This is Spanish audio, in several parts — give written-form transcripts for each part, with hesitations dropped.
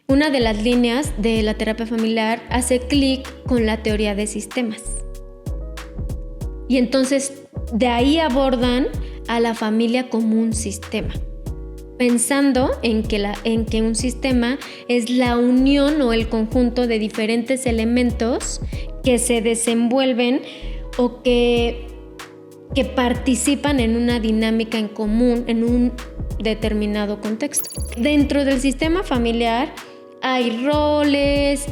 una de las líneas de la terapia familiar hace clic con la teoría de sistemas. Y entonces de ahí abordan a la familia como un sistema, pensando en que un sistema es la unión o el conjunto de diferentes elementos que se desenvuelven o que participan en una dinámica en común en un determinado contexto. Dentro del sistema familiar hay roles,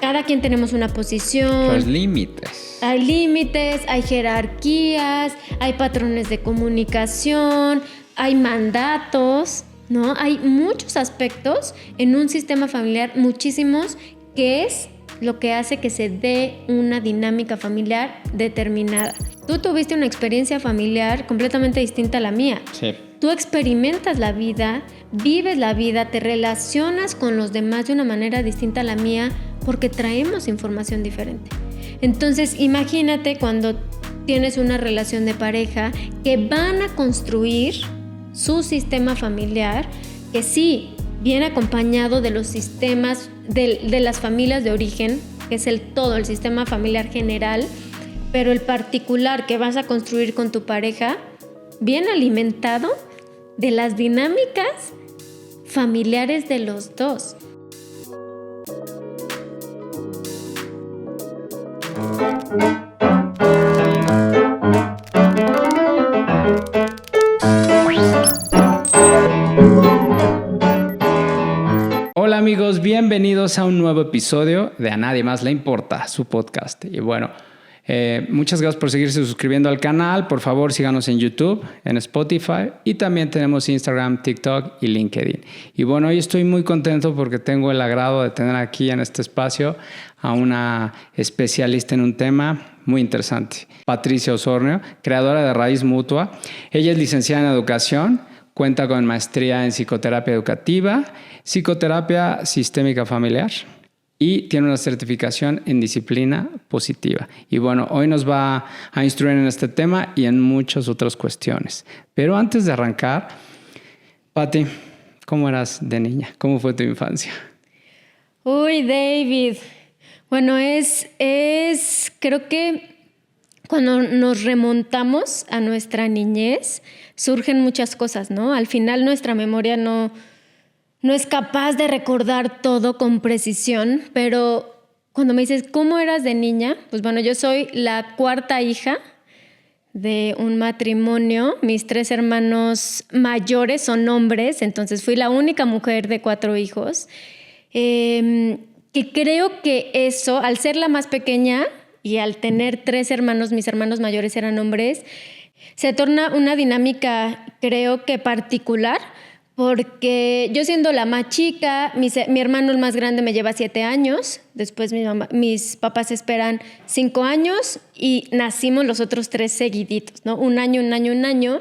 cada quien tenemos una posición. Los límites. Hay límites, hay jerarquías, hay patrones de comunicación, hay mandatos, ¿no? Hay muchos aspectos en un sistema familiar, muchísimos, que es lo que hace que se dé una dinámica familiar determinada. Tú tuviste una experiencia familiar completamente distinta a la mía. Sí. Tú experimentas la vida, vives la vida, te relacionas con los demás de una manera distinta a la mía porque traemos información diferente. Entonces, imagínate cuando tienes una relación de pareja que van a construir su sistema familiar, que sí viene acompañado de los sistemas de las familias de origen, que es el sistema familiar general, pero el particular que vas a construir con tu pareja viene alimentado de las dinámicas familiares de los dos. Hola amigos, bienvenidos a un nuevo episodio de A Nadie Más Le Importa, su podcast. Y bueno, muchas gracias por seguirse suscribiendo al canal. Por favor, síganos en YouTube, en Spotify y también tenemos Instagram, TikTok y LinkedIn. Y bueno, hoy estoy muy contento porque tengo el agrado de tener aquí en este espacio a una especialista en un tema muy interesante, Patricia Osornio, creadora de Raíz Mutua. Ella es licenciada en Educación, cuenta con maestría en Psicoterapia Educativa, Psicoterapia Sistémica Familiar y tiene una certificación en Disciplina Positiva. Y bueno, hoy nos va a instruir en este tema y en muchas otras cuestiones. Pero antes de arrancar, Pati, ¿cómo eras de niña? ¿Cómo fue tu infancia? Uy, David. Bueno, creo que cuando nos remontamos a nuestra niñez, surgen muchas cosas, ¿no? Al final nuestra memoria no es capaz de recordar todo con precisión, pero cuando me dices, ¿cómo eras de niña? Pues bueno, yo soy la cuarta hija de un matrimonio. Mis 3 hermanos mayores son hombres, entonces fui la única mujer de 4 hijos. Que creo que eso, al ser la más pequeña y al tener 3 hermanos, mis hermanos mayores eran hombres, se torna una dinámica, creo que particular, porque yo siendo la más chica, mi hermano el más grande me lleva 7 años, después mis papás esperan 5 años y nacimos los otros 3 seguiditos, ¿no? Un año.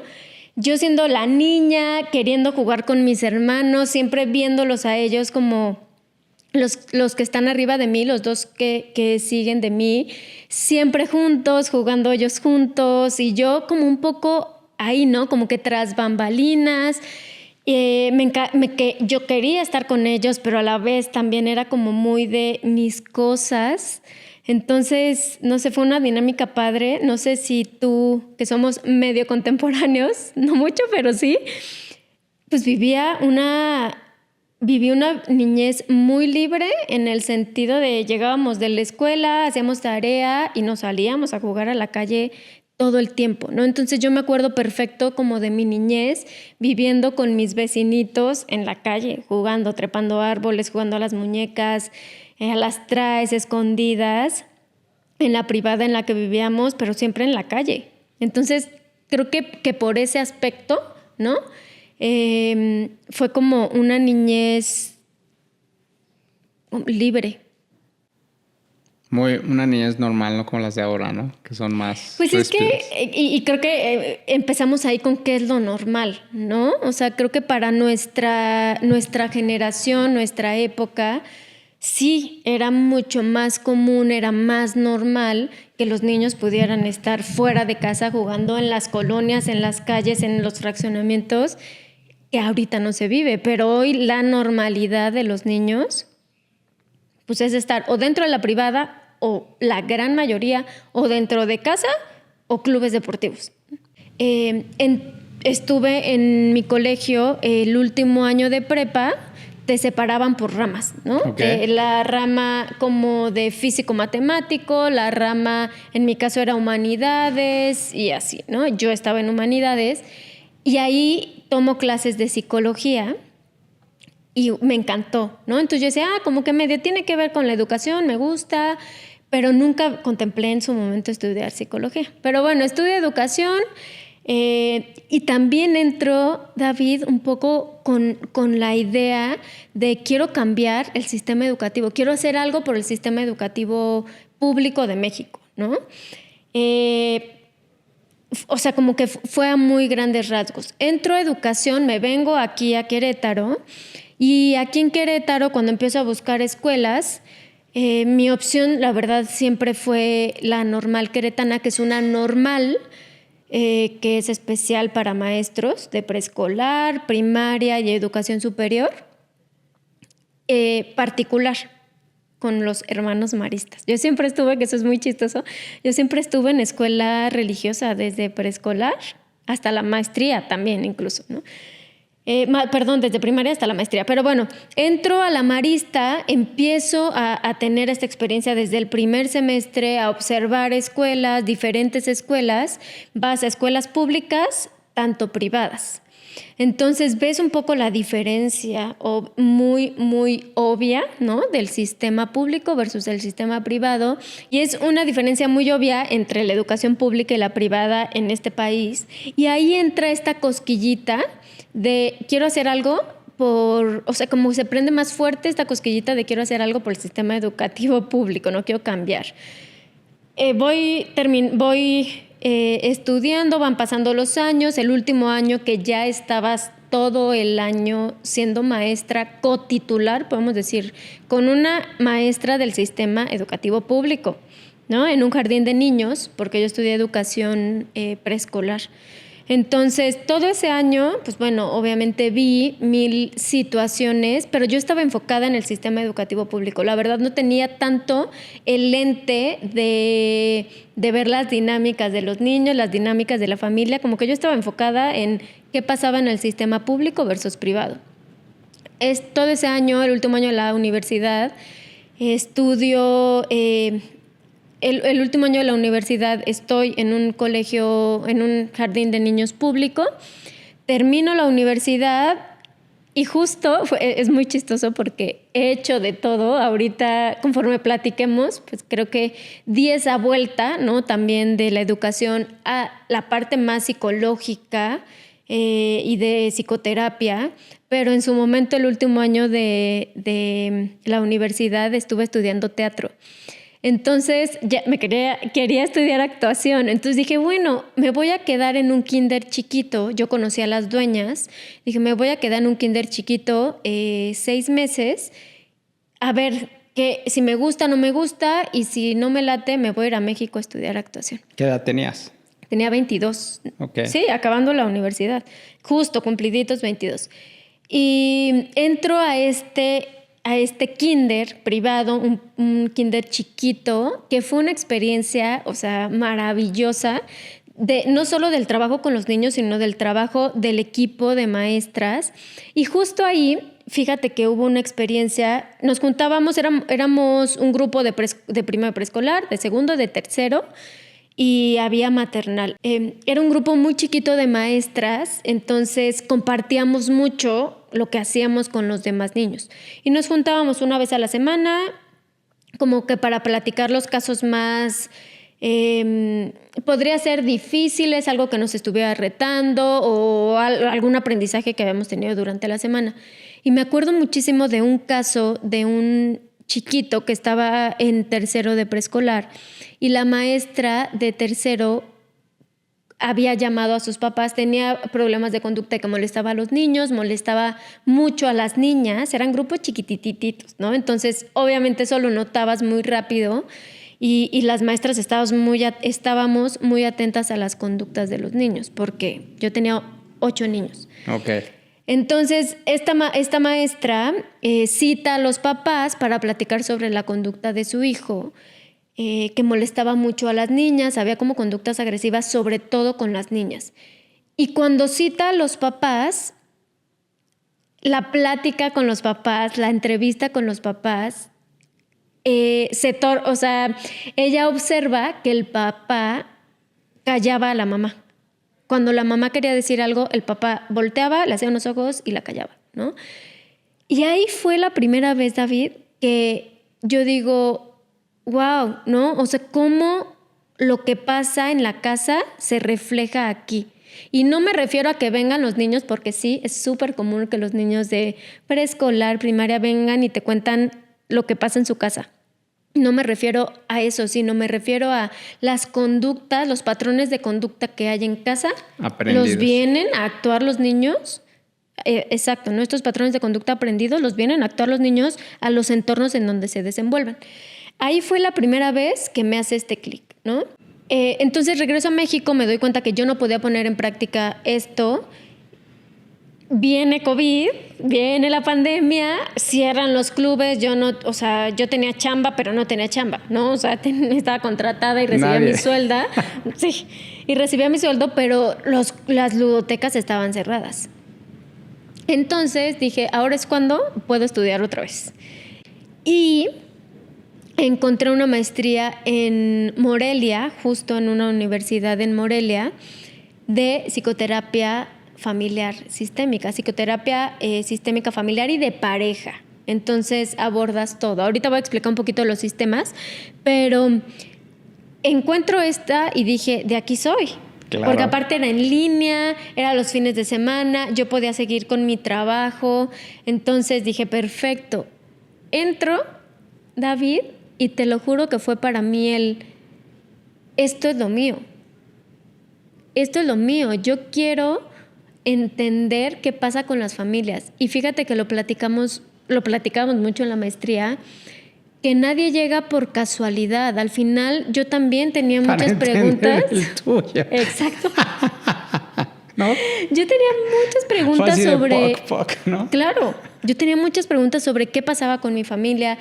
Yo siendo la niña, queriendo jugar con mis hermanos, siempre viéndolos a ellos como los que están arriba de mí, los 2 que siguen de mí, siempre juntos, jugando ellos juntos, y yo como un poco ahí, ¿no? Como que tras bambalinas. Yo quería estar con ellos, pero a la vez también era como muy de mis cosas. Entonces, no sé, fue una dinámica padre. No sé si tú, que somos medio contemporáneos, no mucho, pero sí, pues viví una niñez muy libre en el sentido de llegábamos de la escuela, hacíamos tarea y nos salíamos a jugar a la calle todo el tiempo, ¿no? Entonces yo me acuerdo perfecto como de mi niñez viviendo con mis vecinitos en la calle, jugando, trepando árboles, jugando a las muñecas, a las traes escondidas, en la privada en la que vivíamos, pero siempre en la calle. Entonces creo que por ese aspecto, ¿no? Fue como una niñez libre. Una niñez normal, no como las de ahora, ¿no? Que son más pues ríspidas. Es que, y creo que empezamos ahí con qué es lo normal, ¿no? O sea, creo que para nuestra generación, nuestra época, sí era mucho más común, era más normal que los niños pudieran estar fuera de casa jugando en las colonias, en las calles, en los fraccionamientos, que ahorita no se vive, pero hoy la normalidad de los niños pues es estar o dentro de la privada o la gran mayoría o dentro de casa o clubes deportivos. Estuve en mi colegio el último año de prepa, te separaban por ramas, ¿no? Okay. La rama como de físico-matemático, la rama, en mi caso era humanidades y así, ¿no? Yo estaba en humanidades y ahí tomo clases de psicología y me encantó, ¿no? Entonces yo decía, como que medio tiene que ver con la educación, me gusta, pero nunca contemplé en su momento estudiar psicología. Pero bueno, estudié educación. Y también entró, David, un poco con la idea de quiero cambiar el sistema educativo, quiero hacer algo por el sistema educativo público de México, ¿no? O sea, como que fue a muy grandes rasgos. Entro a educación, me vengo aquí a Querétaro y aquí en Querétaro, cuando empiezo a buscar escuelas, mi opción, la verdad, siempre fue la normal queretana, que es una normal que es especial para maestros de preescolar, primaria y educación superior, particular, con los hermanos maristas. Yo siempre estuve, que eso es muy chistoso, yo siempre estuve en escuela religiosa desde preescolar hasta la maestría también incluso, ¿no? Desde primaria hasta la maestría. Pero bueno, entro a la marista, empiezo a tener esta experiencia desde el primer semestre, a observar escuelas, diferentes escuelas, vas a escuelas públicas, tanto privadas. Entonces ves un poco la diferencia muy, muy obvia, ¿no? Del sistema público versus el sistema privado. Y es una diferencia muy obvia entre la educación pública y la privada en este país. Y ahí entra esta cosquillita de quiero hacer algo o sea, como se prende más fuerte esta cosquillita de quiero hacer algo por el sistema educativo público, no quiero cambiar. Voy estudiando, van pasando los años, el último año que ya estabas todo el año siendo maestra cotitular, podemos decir, con una maestra del sistema educativo público, ¿no? En un jardín de niños, porque yo estudié educación preescolar. Entonces, todo ese año, pues bueno, obviamente vi 1000 situaciones, pero yo estaba enfocada en el sistema educativo público. La verdad no tenía tanto el lente de ver las dinámicas de los niños, las dinámicas de la familia, como que yo estaba enfocada en qué pasaba en el sistema público versus privado. Todo ese año, el último año de la universidad, estudio... El último año de la universidad estoy en un colegio, en un jardín de niños público. Termino la universidad y justo, es muy chistoso porque he hecho de todo. Ahorita, conforme platiquemos, pues creo que di esa vuelta, ¿no? También de la educación a la parte más psicológica y de psicoterapia. Pero en su momento, el último año de la universidad, estuve estudiando teatro. Entonces ya quería estudiar actuación. Entonces dije, bueno, me voy a quedar en un kinder chiquito. Yo conocí a las dueñas. Dije, me voy a quedar en un kinder chiquito 6 meses. A ver si me gusta o no me gusta. Y si no me late, me voy a ir a México a estudiar actuación. ¿Qué edad tenías? Tenía 22. Okay. Sí, acabando la universidad. Justo, cumpliditos 22. Y entro a este kinder privado, un kinder chiquito, que fue una experiencia, o sea, maravillosa, no solo del trabajo con los niños, sino del trabajo del equipo de maestras. Y justo ahí, fíjate que hubo una experiencia, nos juntábamos, éramos un grupo de primero preescolar, de segundo, de tercero, y había maternal. Era un grupo muy chiquito de maestras, entonces compartíamos mucho lo que hacíamos con los demás niños. Y nos juntábamos una vez a la semana, como que para platicar los casos más, podría ser difíciles, algo que nos estuviera retando o algún aprendizaje que habíamos tenido durante la semana. Y me acuerdo muchísimo de un caso de un chiquito que estaba en tercero de preescolar y la maestra de tercero había llamado a sus papás, tenía problemas de conducta que molestaba a los niños, molestaba mucho a las niñas, eran grupos chiquitititos, ¿no? Entonces, obviamente eso lo notabas muy rápido y las maestras estábamos muy atentas a las conductas de los niños, porque yo tenía 8 niños. Okay. Entonces, esta maestra cita a los papás para platicar sobre la conducta de su hijo, que molestaba mucho a las niñas, había como conductas agresivas, sobre todo con las niñas. Y cuando cita a los papás, la plática con los papás, la entrevista con los papás, ella observa que el papá callaba a la mamá. Cuando la mamá quería decir algo, el papá volteaba, le hacía unos ojos y la callaba, ¿no? Y ahí fue la primera vez, David, que yo digo, wow, ¿no? O sea, cómo lo que pasa en la casa se refleja aquí. Y no me refiero a que vengan los niños, porque sí, es súper común que los niños de preescolar, primaria, vengan y te cuentan lo que pasa en su casa. No me refiero a eso, sino me refiero a las conductas, los patrones de conducta que hay en casa. Aprendidos. Los vienen a actuar los niños. Exacto, ¿no? Estos patrones de conducta aprendidos los vienen a actuar los niños a los entornos en donde se desenvuelven. Ahí fue la primera vez que me hace este clic, ¿no? Entonces regreso a México, me doy cuenta que yo no podía poner en práctica esto. Viene COVID, viene la pandemia, cierran los clubes, yo tenía chamba, pero no tenía chamba, ¿no? O sea, estaba contratada y recibía mi sueldo. Sí, y recibía mi sueldo, pero las ludotecas estaban cerradas. Entonces dije, ahora es cuando puedo estudiar otra vez. Y encontré una maestría en Morelia, justo en una universidad en Morelia, de psicoterapia familiar sistémica, psicoterapia sistémica familiar y de pareja. Entonces abordas todo. Ahorita voy a explicar un poquito los sistemas, pero encuentro esta y dije, de aquí soy. Claro. Porque aparte era en línea, era los fines de semana, yo podía seguir con mi trabajo. Entonces dije, perfecto. Entro, David, y te lo juro que fue para mí esto es lo mío. Esto es lo mío. Yo quiero entender qué pasa con las familias. Y fíjate que lo platicamos mucho en la maestría, que nadie llega por casualidad. Al final yo también tenía muchas preguntas. El tuyo. Exacto. ¿No? Yo tenía muchas preguntas sobre... ¿no? Claro, yo tenía muchas preguntas sobre qué pasaba con mi familia,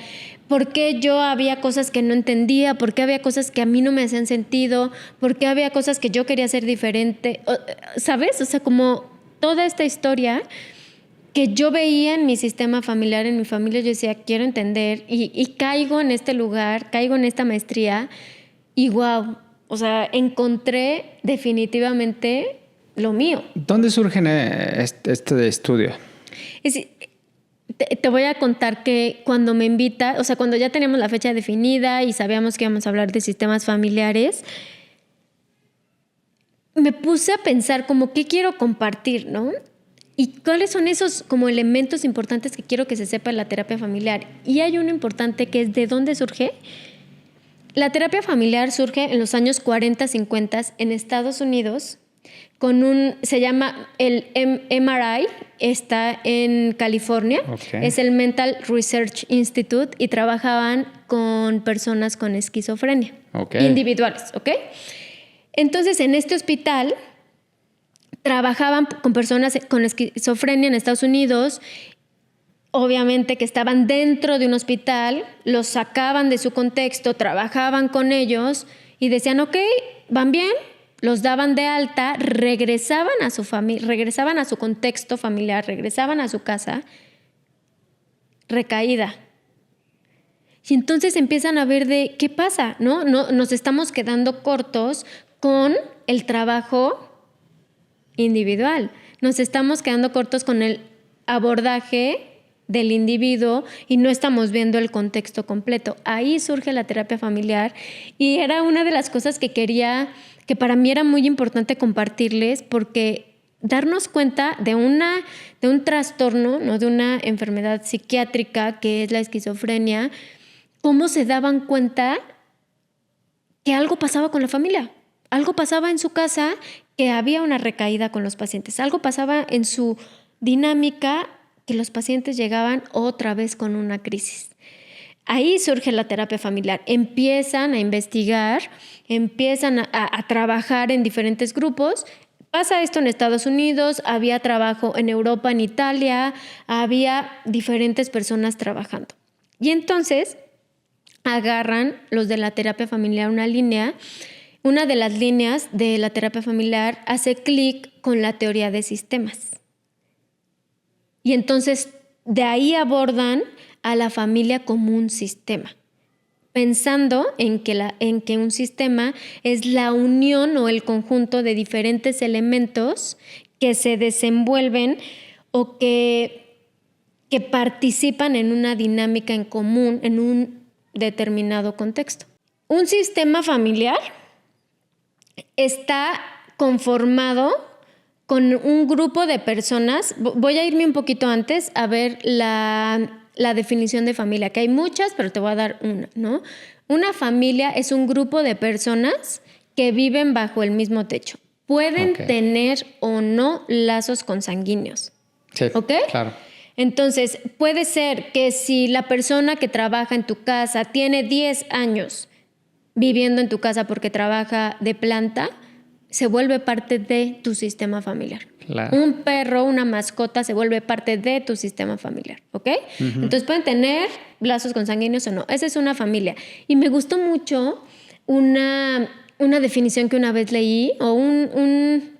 por qué yo había cosas que no entendía, por qué había cosas que a mí no me hacían sentido, por qué había cosas que yo quería hacer diferente, ¿sabes? O sea, como toda esta historia que yo veía en mi sistema familiar, en mi familia, yo decía, quiero entender, y caigo en este lugar, caigo en esta maestría, y wow, o sea, encontré definitivamente lo mío. ¿Dónde surge este estudio? Te voy a contar que cuando me invita, o sea, cuando ya teníamos la fecha definida y sabíamos que íbamos a hablar de sistemas familiares, me puse a pensar como qué quiero compartir, ¿no? Y cuáles son esos como elementos importantes que quiero que se sepa en la terapia familiar. Y hay uno importante que es ¿de dónde surge? La terapia familiar surge en los años 40, 50 en Estados Unidos, se llama el MRI, está en California, es el Mental Research Institute y trabajaban con personas con esquizofrenia, individuales, ¿ok? Entonces, en este hospital trabajaban con personas con esquizofrenia en Estados Unidos, obviamente que estaban dentro de un hospital, los sacaban de su contexto, trabajaban con ellos y decían, ok, van bien, los daban de alta, regresaban a su familia, regresaban a su contexto familiar, regresaban a su casa, recaída. Y entonces empiezan a ver de qué pasa, ¿no? Nos estamos quedando cortos con el trabajo individual. Nos estamos quedando cortos con el abordaje del individuo y no estamos viendo el contexto completo. Ahí surge la terapia familiar y era una de las cosas que para mí era muy importante compartirles, porque darnos cuenta de un trastorno, ¿no? De una enfermedad psiquiátrica que es la esquizofrenia, cómo se daban cuenta que algo pasaba con la familia, algo pasaba en su casa, que había una recaída con los pacientes, algo pasaba en su dinámica, que los pacientes llegaban otra vez con una crisis. Ahí surge la terapia familiar. Empiezan a investigar, empiezan a trabajar en diferentes grupos pasa esto en Estados Unidos, había trabajo en Europa, en Italia, había diferentes personas trabajando. Y entonces agarran los de la terapia familiar una línea. Una de las líneas de la terapia familiar hace clic con la teoría de sistemas. Y entonces de ahí abordan a la familia como un sistema, pensando en que un sistema es la unión o el conjunto de diferentes elementos que se desenvuelven o que participan en una dinámica en común en un determinado contexto. Un sistema familiar está conformado con un grupo de personas. Voy a irme un poquito antes a ver la definición de familia, que hay muchas, pero te voy a dar una, ¿no? Una familia es un grupo de personas que viven bajo el mismo techo. Pueden tener o no lazos consanguíneos. Sí, ¿ok? Claro. Entonces, puede ser que si la persona que trabaja en tu casa tiene 10 años viviendo en tu casa porque trabaja de planta, se vuelve parte de tu sistema familiar. Claro. Un perro, una mascota se vuelve parte de tu sistema familiar, ¿ok? Uh-huh. Entonces pueden tener lazos consanguíneos o no. Esa es una familia. Y me gustó mucho una definición que una vez leí o un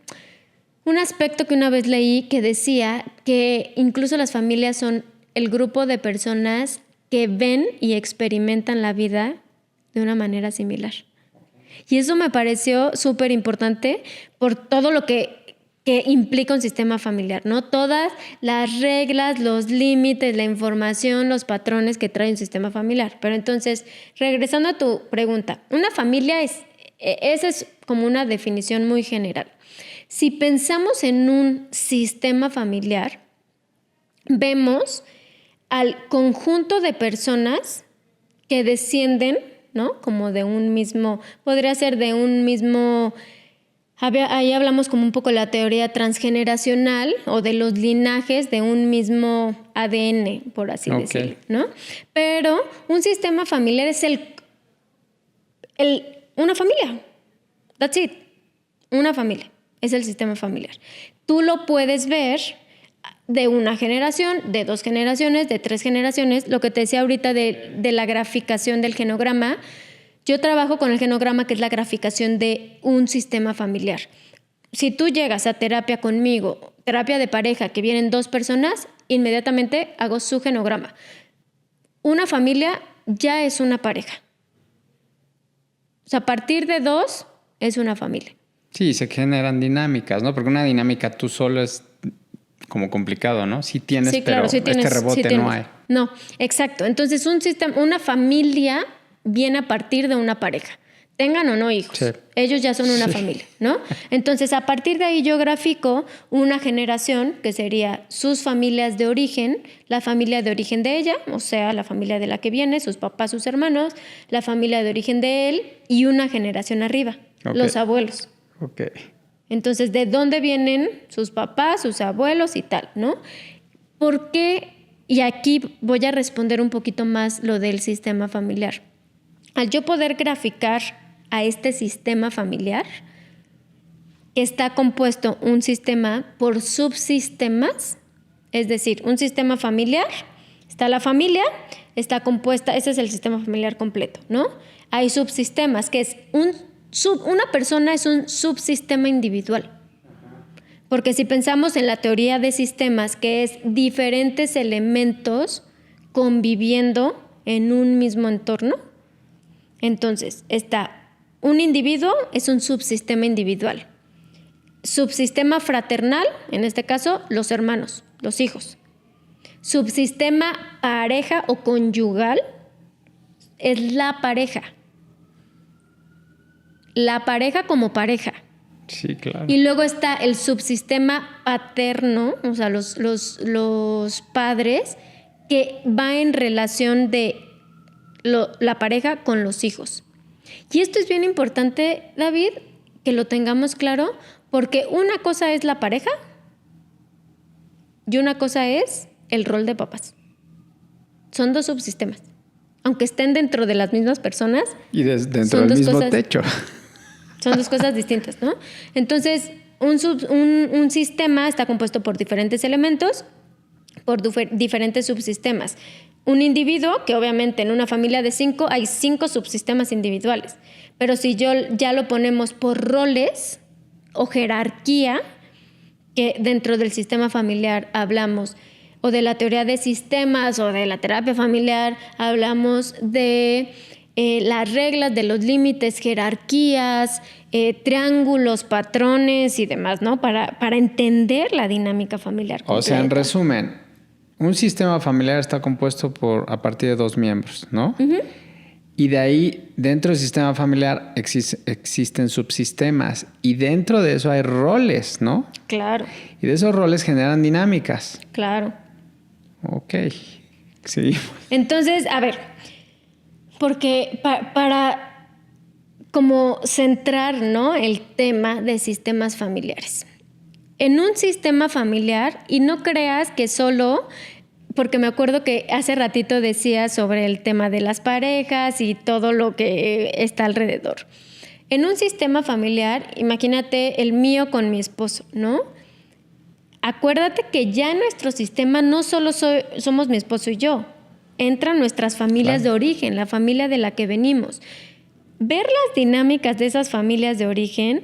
aspecto que una vez leí que decía que incluso las familias son el grupo de personas que ven y experimentan la vida de una manera similar. Y eso me pareció súper importante por todo lo que implica un sistema familiar, ¿no? Todas las reglas, los límites, la información, los patrones que trae un sistema familiar. Pero entonces, regresando a tu pregunta, una familia esa es como una definición muy general. Si pensamos en un sistema familiar, vemos al conjunto de personas que descienden, ¿no? Como de un mismo, podría ser de un mismo, ahí hablamos como un poco de la teoría transgeneracional o de los linajes de un mismo ADN, por así decirlo, ¿no? Pero un sistema familiar es una familia. That's it. Una familia. Es el sistema familiar. Tú lo puedes ver de una generación, de 2 generaciones, de 3 generaciones. Lo que te decía ahorita de la graficación del genograma, yo trabajo con el genograma, que es la graficación de un sistema familiar. Si tú llegas a terapia conmigo, terapia de pareja, que vienen 2 personas, inmediatamente hago su genograma. Una familia ya es una pareja. O sea, a partir de 2 es una familia. Sí, se generan dinámicas, ¿no? Porque una dinámica tú solo es como complicado, ¿no? Sí tienes, sí, claro, pero sí tienes, este rebote sí no hay. No, exacto. Entonces, una familia viene a partir de una pareja. Tengan o no hijos. Sí. Ellos ya son una familia, ¿no? Entonces, a partir de ahí yo grafico una generación que sería sus familias de origen, la familia de origen de ella, o sea, la familia de la que viene, sus papás, sus hermanos, la familia de origen de él y una generación arriba, los abuelos. Okay. Entonces, ¿de dónde vienen sus papás, sus abuelos y tal, no? ¿Por qué? Y aquí voy a responder un poquito más lo del sistema familiar. Al yo poder graficar a este sistema familiar, está compuesto un sistema por subsistemas, es decir, un sistema familiar, está la familia, está compuesta, ese es el sistema familiar completo, ¿no? Hay subsistemas, que es una persona es un subsistema individual. Porque si pensamos en la teoría de sistemas, que es diferentes elementos conviviendo en un mismo entorno, entonces está un individuo, es un subsistema individual. Subsistema fraternal, en este caso, los hermanos, los hijos. Subsistema pareja o conyugal es la pareja. La pareja como pareja. Sí, claro. Y luego está el subsistema paterno, o sea, los padres, que va en relación de la pareja con los hijos. Y esto es bien importante, David, que lo tengamos claro, porque una cosa es la pareja y una cosa es el rol de papás. Son 2 subsistemas. Aunque estén dentro de las mismas personas. Y dentro del mismo techo. Son 2 cosas distintas, ¿no? Entonces, un sistema está compuesto por diferentes elementos, por diferentes subsistemas. Un individuo, que obviamente en una familia de 5 hay 5 subsistemas individuales, pero si ya lo ponemos por roles o jerarquía, que dentro del sistema familiar hablamos, o de la teoría de sistemas o de la terapia familiar, hablamos de las reglas, de los límites, jerarquías, triángulos, patrones y demás, ¿no? Para entender la dinámica familiar completa. O sea, en resumen, un sistema familiar está compuesto a partir de 2 miembros, ¿no? Uh-huh. Y de ahí, dentro del sistema familiar existen subsistemas. Y dentro de eso hay roles, ¿no? Claro. Y de esos roles generan dinámicas. Claro. Ok. Seguimos. Entonces, a ver, porque para como centrar, ¿no?, el tema de sistemas familiares. En un sistema familiar, y no creas que solo... Porque me acuerdo que hace ratito decía sobre el tema de las parejas y todo lo que está alrededor. En un sistema familiar, imagínate el mío con mi esposo, ¿no? Acuérdate que ya en nuestro sistema no solo somos mi esposo y yo. Entran nuestras familias de origen, la familia de la que venimos. Ver las dinámicas de esas familias de origen,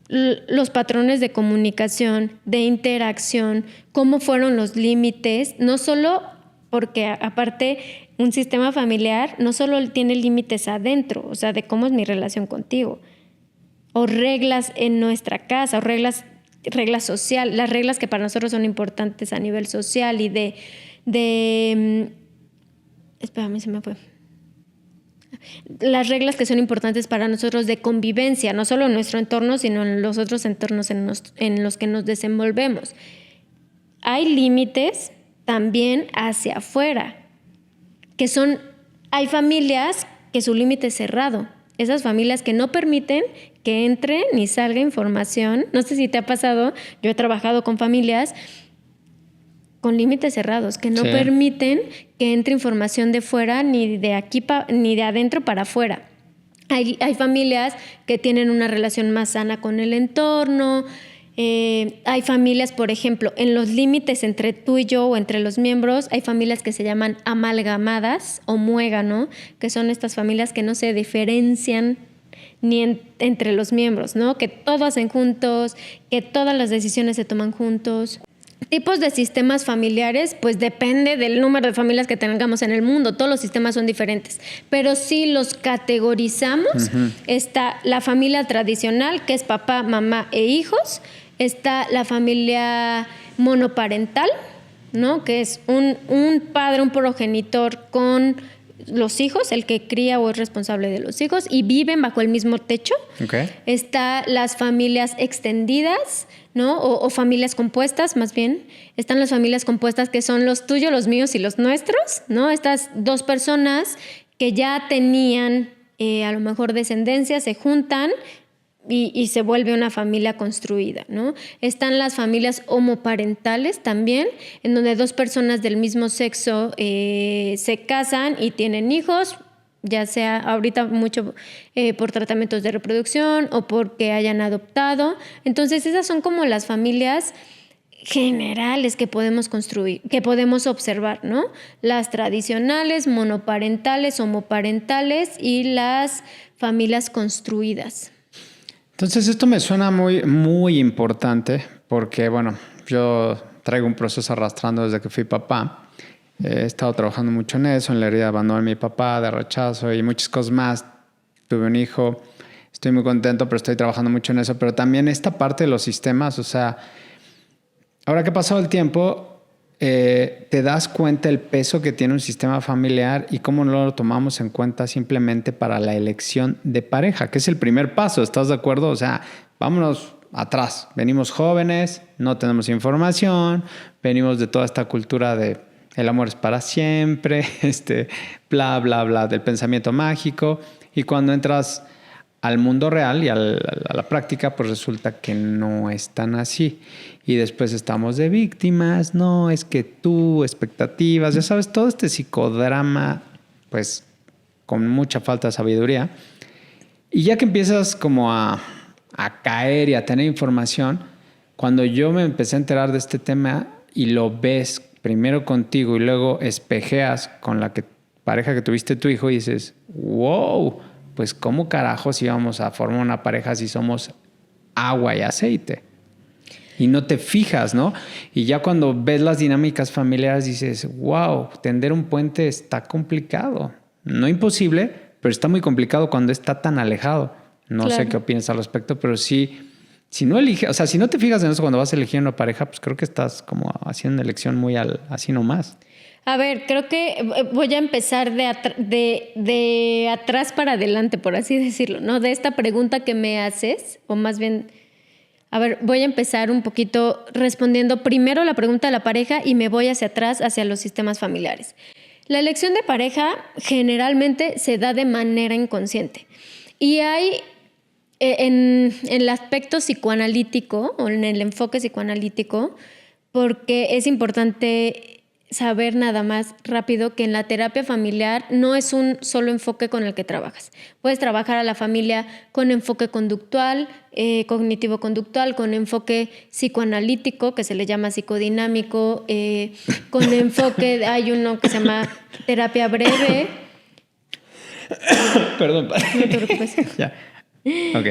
los patrones de comunicación, de interacción, cómo fueron los límites, no solo porque aparte un sistema familiar no solo tiene límites adentro, o sea, de cómo es mi relación contigo, o reglas en nuestra casa, o reglas social, las reglas que para nosotros son importantes a nivel social y espérame, se me fue. Las reglas que son importantes para nosotros de convivencia, no solo en nuestro entorno, sino en los otros entornos en los que nos desenvolvemos. Hay límites también hacia afuera, hay familias que su límite es cerrado. Esas familias que no permiten que entre ni salga información. No sé si te ha pasado, yo he trabajado con familias con límites cerrados, que no permiten que entre información de fuera, ni de aquí ni de adentro para afuera. Hay familias que tienen una relación más sana con el entorno. Hay familias, por ejemplo, en los límites entre tú y yo o entre los miembros, hay familias que se llaman amalgamadas o muégano, que son estas familias que no se diferencian ni entre los miembros, ¿no? Que todo hacen juntos, que todas las decisiones se toman juntos. Tipos de sistemas familiares, pues depende del número de familias que tengamos en el mundo. Todos los sistemas son diferentes, pero si los categorizamos, está la familia tradicional, que es papá, mamá e hijos. Está la familia monoparental, ¿no?, que es un padre, un progenitor con los hijos, el que cría o es responsable de los hijos, y viven bajo el mismo techo. Okay. Está las familias extendidas, ¿no? O familias compuestas, más bien. Están las familias compuestas, que son los tuyos, los míos y los nuestros, ¿no? Estas 2 personas que ya tenían a lo mejor descendencia, se juntan y se vuelve una familia construida, ¿no? Están las familias homoparentales también, en donde 2 personas del mismo sexo se casan y tienen hijos, ya sea ahorita mucho por tratamientos de reproducción o porque hayan adoptado. Entonces esas son como las familias generales que podemos construir, que podemos observar, ¿no? Las tradicionales, monoparentales, homoparentales y las familias construidas. Entonces esto me suena muy, muy importante porque, bueno, yo traigo un proceso arrastrando desde que fui papá. He estado trabajando mucho en eso, en la herida de abandono de mi papá, de rechazo y muchas cosas más. Tuve un hijo, estoy muy contento, pero estoy trabajando mucho en eso. Pero también esta parte de los sistemas, o sea, ahora que ha pasado el tiempo, te das cuenta el peso que tiene un sistema familiar y cómo no lo tomamos en cuenta simplemente para la elección de pareja, que es el primer paso, ¿estás de acuerdo? O sea, vámonos atrás. Venimos jóvenes, no tenemos información, venimos de toda esta cultura de el amor es para siempre, bla, bla, bla, del pensamiento mágico. Y cuando entras al mundo real y a la práctica, pues resulta que no es tan así. Y después estamos de víctimas, no, es que tú, expectativas, ya sabes, todo este psicodrama, pues con mucha falta de sabiduría. Y ya que empiezas como a a caer y a tener información, cuando yo me empecé a enterar de este tema y lo ves primero contigo y luego espejeas con la pareja que tuviste tu hijo y dices, wow, pues cómo carajos íbamos a formar una pareja si somos agua y aceite. Y no te fijas, ¿no? Y ya cuando ves las dinámicas familiares dices, wow, tender un puente está complicado. No imposible, pero está muy complicado cuando está tan alejado. No sé qué opinas al respecto, pero sí, si no eliges, o sea, si no te fijas en eso cuando vas a elegir una pareja, pues creo que estás como haciendo una elección muy así nomás. A ver, creo que voy a empezar de atrás para adelante, por así decirlo, ¿no? De esta pregunta que me haces, o más bien... A ver, voy a empezar un poquito respondiendo primero la pregunta de la pareja y me voy hacia atrás, hacia los sistemas familiares. La elección de pareja generalmente se da de manera inconsciente. Y hay, en el aspecto psicoanalítico o en el enfoque psicoanalítico, porque es importante saber nada más rápido que en la terapia familiar no es un solo enfoque con el que trabajas. Puedes trabajar a la familia con enfoque conductual, cognitivo-conductual, con enfoque psicoanalítico, que se le llama psicodinámico, con enfoque, hay uno que se llama terapia breve. Perdón. No te preocupes. Ya. Ok.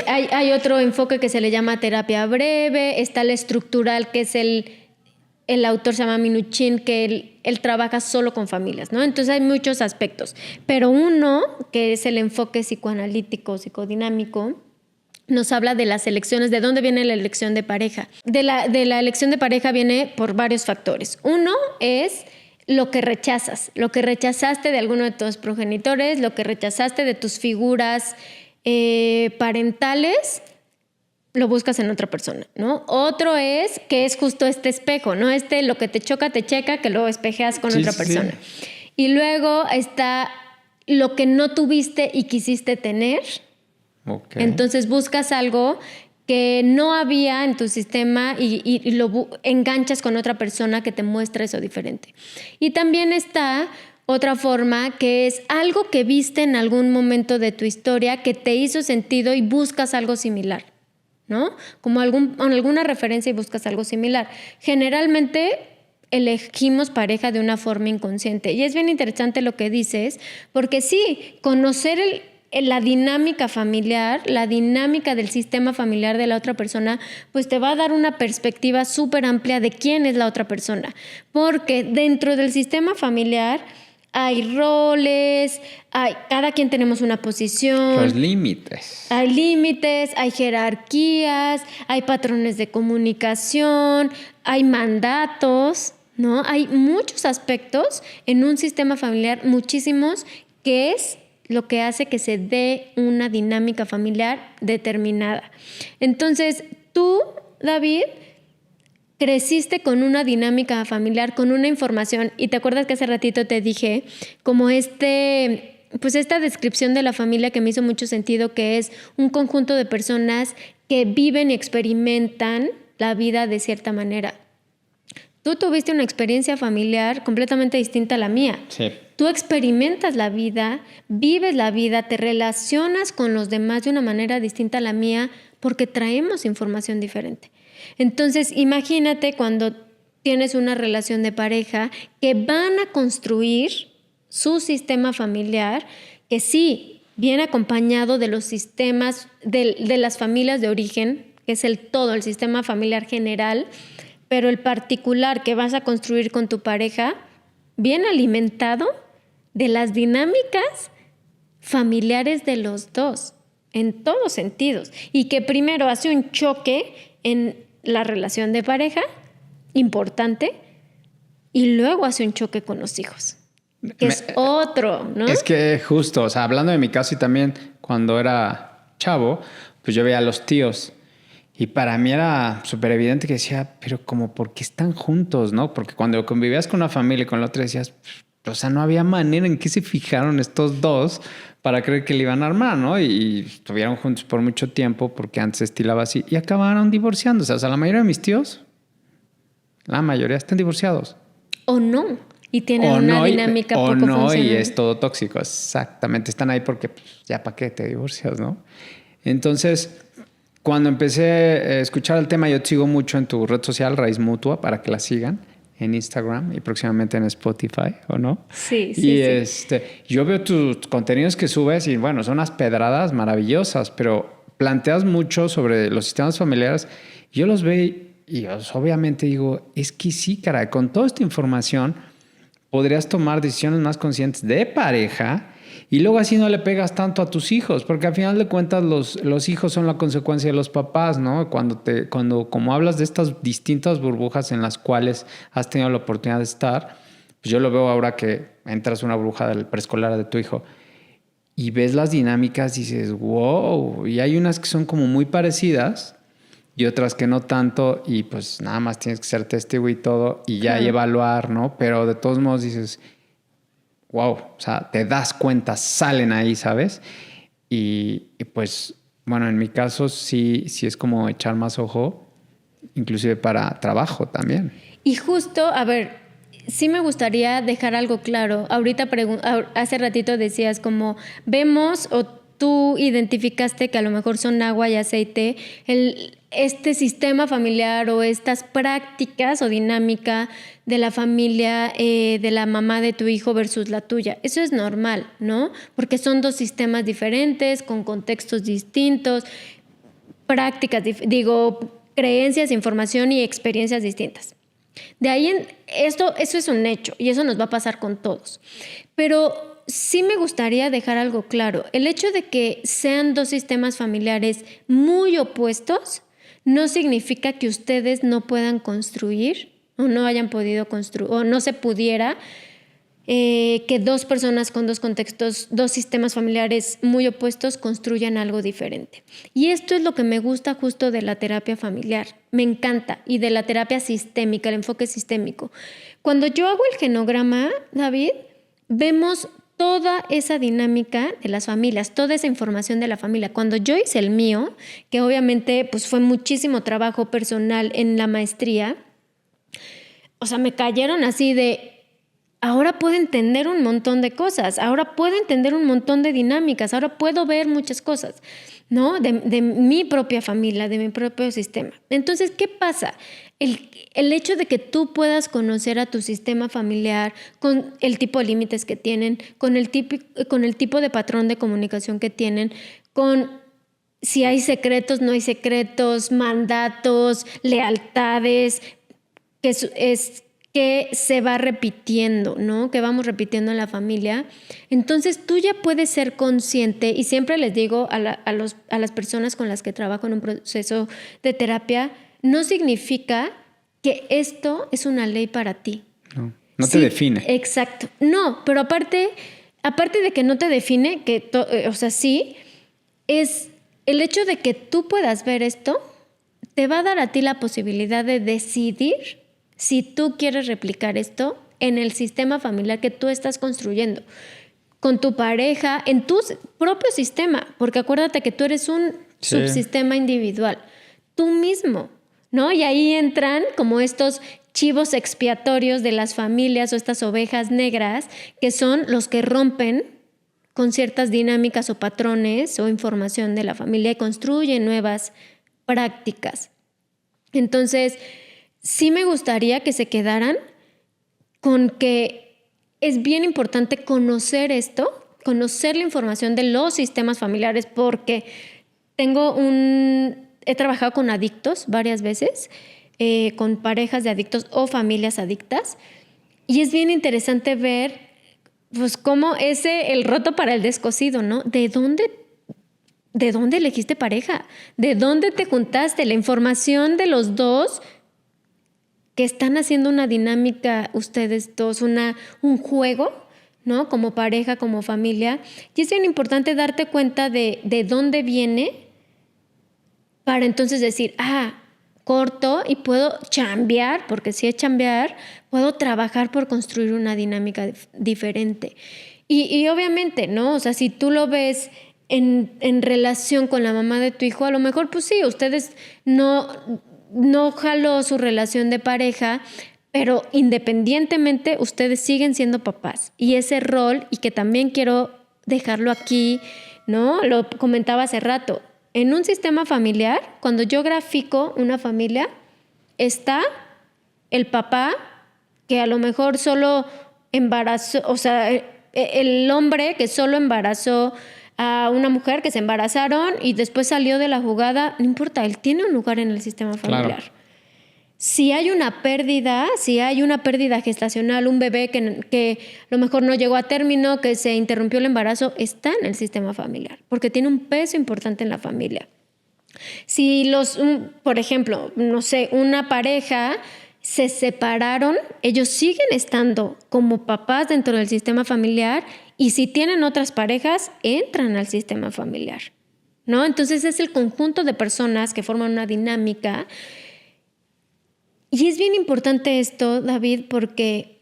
Hay otro enfoque que se le llama terapia breve, está el estructural, que es el autor se llama Minuchin, que él trabaja solo con familias, ¿no? Entonces hay muchos aspectos, pero uno, que es el enfoque psicoanalítico, psicodinámico, nos habla de las elecciones, de dónde viene la elección de pareja. De la elección de pareja viene por varios factores. Uno es lo que rechazas, lo que rechazaste de alguno de tus progenitores, lo que rechazaste de tus figuras parentales, lo buscas en otra persona, ¿no? Otro es que es justo este espejo, ¿no? Lo que te choca, te checa, que lo espejeas con otra persona. Sí. Y luego está lo que no tuviste y quisiste tener. Okay. Entonces buscas algo que no había en tu sistema y lo enganchas con otra persona que te muestra eso diferente. Y también está otra forma, que es algo que viste en algún momento de tu historia que te hizo sentido y buscas algo similar, ¿no? Como alguna referencia y buscas algo similar. Generalmente elegimos pareja de una forma inconsciente. Y es bien interesante lo que dices, porque sí, conocer la dinámica familiar, la dinámica del sistema familiar de la otra persona, pues te va a dar una perspectiva súper amplia de quién es la otra persona. Porque dentro del sistema familiar hay roles, cada quien tenemos una posición. Los límites. Hay límites, hay jerarquías, hay patrones de comunicación, hay mandatos, ¿no? Hay muchos aspectos en un sistema familiar, muchísimos, que es lo que hace que se dé una dinámica familiar determinada. Entonces, tú, David, creciste con una dinámica familiar, con una información, y te acuerdas que hace ratito te dije como pues esta descripción de la familia que me hizo mucho sentido, que es un conjunto de personas que viven y experimentan la vida de cierta manera. Tú tuviste una experiencia familiar completamente distinta a la mía. Sí. Tú experimentas la vida, vives la vida, te relacionas con los demás de una manera distinta a la mía porque traemos información diferente. Entonces, imagínate cuando tienes una relación de pareja que van a construir su sistema familiar, que sí viene acompañado de los sistemas, de las familias de origen, que es el sistema familiar general, pero el particular que vas a construir con tu pareja viene alimentado de las dinámicas familiares de los dos, en todos sentidos, y que primero hace un choque en la relación de pareja importante y luego hace un choque con los hijos, que es otro, ¿no? Es que justo, o sea, hablando de mi caso y también cuando era chavo, pues yo veía a los tíos y para mí era súper evidente que decía, pero como, ¿por qué están juntos, no? Porque cuando convivías con una familia y con la otra decías, o sea, no había manera en que se fijaron estos dos para creer que le iban a armar, ¿no? Y estuvieron juntos por mucho tiempo porque antes se estilaba así y acabaron divorciándose. O sea, la mayoría de mis tíos, la mayoría están divorciados. O no. Y tienen una dinámica poco funcional. Y es todo tóxico. Exactamente. Están ahí porque pues, ya para qué te divorcias, ¿no? Entonces, cuando empecé a escuchar el tema, yo te sigo mucho en tu red social, Raíz Mutua, para que la sigan en Instagram y próximamente en Spotify, ¿o no? Sí, Y sí. yo veo tus contenidos que subes y bueno, son unas pedradas maravillosas, pero planteas mucho sobre los sistemas familiares. Yo los veo y obviamente digo, es que sí, caray, con toda esta información podrías tomar decisiones más conscientes de pareja y luego así no le pegas tanto a tus hijos, porque al final de cuentas los hijos son la consecuencia de los papás, ¿no? Como hablas de estas distintas burbujas en las cuales has tenido la oportunidad de estar, pues yo lo veo ahora que entras a una burbuja del preescolar de tu hijo y ves las dinámicas y dices, wow, y hay unas que son como muy parecidas y otras que no tanto, y pues nada más tienes que ser testigo y todo, y ya y evaluar, ¿no? Pero de todos modos dices, wow, o sea, te das cuenta, salen ahí, ¿sabes? Y pues, bueno, en mi caso sí es como echar más ojo, inclusive para trabajo también. Y justo, a ver, sí me gustaría dejar algo claro. Ahorita, hace ratito decías como, vemos o tú identificaste que a lo mejor son agua y aceite, este sistema familiar o estas prácticas o dinámica de la familia, de la mamá de tu hijo versus la tuya. Eso es normal, ¿no? Porque son dos sistemas diferentes, con contextos distintos, prácticas, creencias, información y experiencias distintas. De ahí eso es un hecho y eso nos va a pasar con todos. Pero sí me gustaría dejar algo claro. El hecho de que sean dos sistemas familiares muy opuestos no significa que ustedes no puedan construir o no hayan podido construir o no se pudiera que dos personas con dos contextos, dos sistemas familiares muy opuestos construyan algo diferente. Y esto es lo que me gusta justo de la terapia familiar. Me encanta. Y de la terapia sistémica, el enfoque sistémico. Cuando yo hago el genograma, David, vemos toda esa dinámica de las familias, toda esa información de la familia. Cuando yo hice el mío, que obviamente pues, fue muchísimo trabajo personal en la maestría, o sea, me cayeron así de... Ahora puedo entender un montón de cosas, ahora puedo entender un montón de dinámicas, ahora puedo ver muchas cosas, ¿no? De mi propia familia, de mi propio sistema. Entonces, ¿qué pasa? El hecho de que tú puedas conocer a tu sistema familiar con el tipo de límites que tienen, con el tipo de patrón de comunicación que tienen, con si hay secretos, no hay secretos, mandatos, lealtades, que se va repitiendo, ¿no? Que vamos repitiendo en la familia. Entonces tú ya puedes ser consciente, y siempre les digo a las personas con las que trabajo en un proceso de terapia, no significa que esto es una ley para ti. No te define. Exacto. No, pero aparte de que no te define, o sea, sí, es el hecho de que tú puedas ver esto, te va a dar a ti la posibilidad de decidir si tú quieres replicar esto en el sistema familiar que tú estás construyendo, con tu pareja, en tu propio sistema, porque acuérdate que tú eres un subsistema individual, tú mismo, ¿no? Y ahí entran como estos chivos expiatorios de las familias o estas ovejas negras que son los que rompen con ciertas dinámicas o patrones o información de la familia y construyen nuevas prácticas. Entonces, sí me gustaría que se quedaran con que es bien importante conocer esto, conocer la información de los sistemas familiares, porque he trabajado con adictos varias veces, con parejas de adictos o familias adictas, y es bien interesante ver pues cómo el roto para el descosido, ¿no? ¿De dónde elegiste pareja? ¿De dónde te juntaste? La información de los dos que están haciendo una dinámica ustedes dos, un juego, ¿no? Como pareja, como familia. Y es bien importante darte cuenta de dónde viene para entonces decir, corto y puedo chambear, porque si es chambear, puedo trabajar por construir una dinámica diferente. Y obviamente, ¿no? O sea, si tú lo ves en relación con la mamá de tu hijo, a lo mejor, pues sí, ustedes no jaló su relación de pareja, pero independientemente ustedes siguen siendo papás. Y ese rol, y que también quiero dejarlo aquí, ¿no? Lo comentaba hace rato, en un sistema familiar, cuando yo grafico una familia, está el papá que a lo mejor solo embarazó, o sea, el hombre que solo embarazó a una mujer, que se embarazaron y después salió de la jugada, no importa, él tiene un lugar en el sistema familiar. Claro. Si hay una pérdida gestacional, un bebé que a lo mejor no llegó a término, que se interrumpió el embarazo, está en el sistema familiar, porque tiene un peso importante en la familia. Si por ejemplo, no sé, una pareja se separaron, ellos siguen estando como papás dentro del sistema familiar y si tienen otras parejas, entran al sistema familiar, ¿no? Entonces es el conjunto de personas que forman una dinámica. Y es bien importante esto, David, porque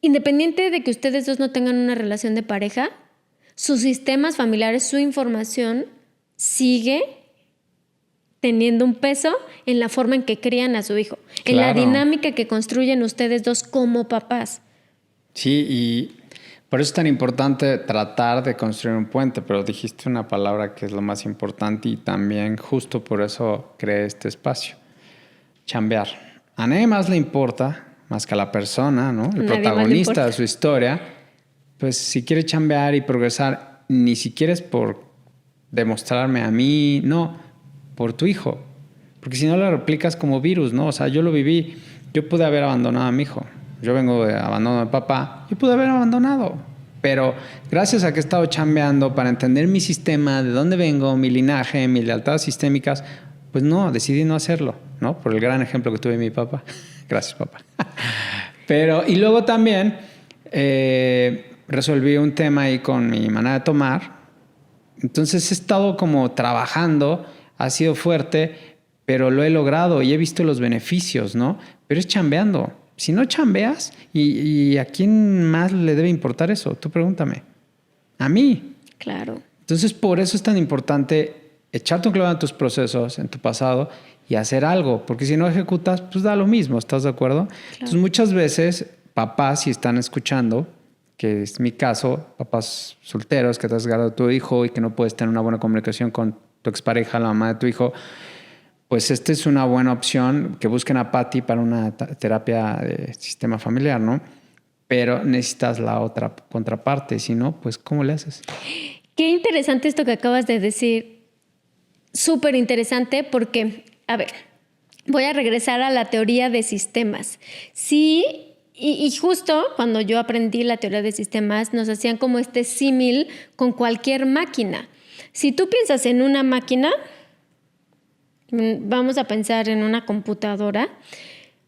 independiente de que ustedes dos no tengan una relación de pareja, sus sistemas familiares, su información sigue teniendo un peso en la forma en que crían a su hijo, en la dinámica que construyen ustedes dos como papás. Sí, y por eso es tan importante tratar de construir un puente, pero dijiste una palabra que es lo más importante y también justo por eso creé este espacio. Chambear. A nadie más le importa, más que a la persona, ¿no? El protagonista de su historia, pues si quiere chambear y progresar, ni siquiera es por demostrarme a mí, no, por tu hijo. Porque si no lo replicas como virus, ¿no? O sea, yo lo viví, yo pude haber abandonado a mi hijo. Yo vengo de abandono de papá, yo pude haber abandonado. Pero gracias a que he estado chambeando para entender mi sistema, de dónde vengo, mi linaje, mis lealtades sistémicas, pues no, decidí no hacerlo, ¿no? Por el gran ejemplo que tuve de mi papá. Gracias, papá. Pero, y luego también resolví un tema ahí con mi manera de tomar. Entonces he estado como trabajando, ha sido fuerte, pero lo he logrado y he visto los beneficios, ¿no? Pero es chambeando. Si no chambeas, ¿y a quién más le debe importar eso? Tú pregúntame. A mí. Claro. Entonces, por eso es tan importante echarte un clavo en tus procesos, en tu pasado y hacer algo. Porque si no ejecutas, pues da lo mismo. ¿Estás de acuerdo? Claro. Entonces, muchas veces, papás, si están escuchando, que es mi caso, papás solteros que te has agarrado a tu hijo y que no puedes tener una buena comunicación con tu expareja, la mamá de tu hijo, pues esta es una buena opción, que busquen a Patti para una terapia de sistema familiar, ¿no? Pero necesitas la otra contraparte, si no, pues ¿cómo le haces? Qué interesante esto que acabas de decir. Súper interesante porque, a ver, voy a regresar a la teoría de sistemas. Sí, y justo cuando yo aprendí la teoría de sistemas, nos hacían como este símil con cualquier máquina. Si tú piensas en una máquina, vamos a pensar en una computadora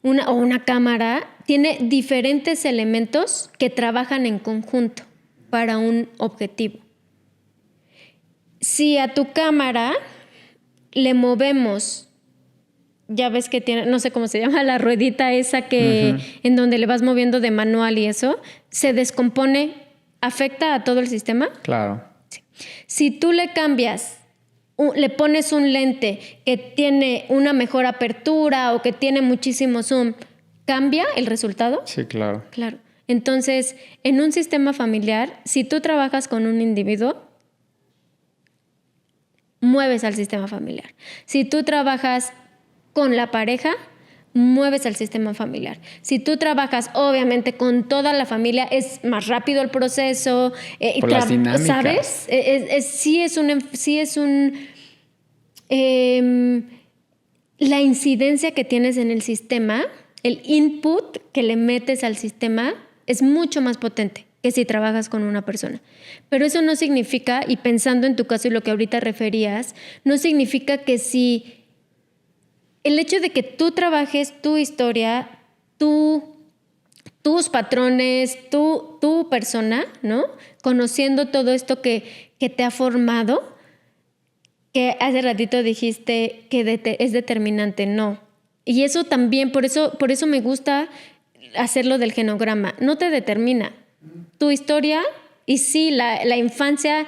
o una cámara, tiene diferentes elementos que trabajan en conjunto para un objetivo. Si a tu cámara le movemos, ya ves que tiene, no sé cómo se llama, la ruedita esa que en donde le vas moviendo de manual y eso, se descompone, ¿afecta a todo el sistema? Claro. Sí. Si tú le cambias, le pones un lente que tiene una mejor apertura o que tiene muchísimo zoom, ¿cambia el resultado? Sí, claro. Claro. Entonces, en un sistema familiar, si tú trabajas con un individuo, mueves al sistema familiar. Si tú trabajas con la pareja, mueves al sistema familiar. Si tú trabajas, obviamente, con toda la familia, es más rápido el proceso. Por las dinámicas. ¿Sabes? La incidencia que tienes en el sistema, el input que le metes al sistema, es mucho más potente que si trabajas con una persona. Pero eso no significa, y pensando en tu caso y lo que ahorita referías, no significa que si el hecho de que tú trabajes tu historia, tus patrones, tu persona, ¿no? Conociendo todo esto que te ha formado, que hace ratito dijiste que es determinante, no. Y eso también, por eso me gusta hacerlo del genograma. No te determina. Tu historia, y sí, la infancia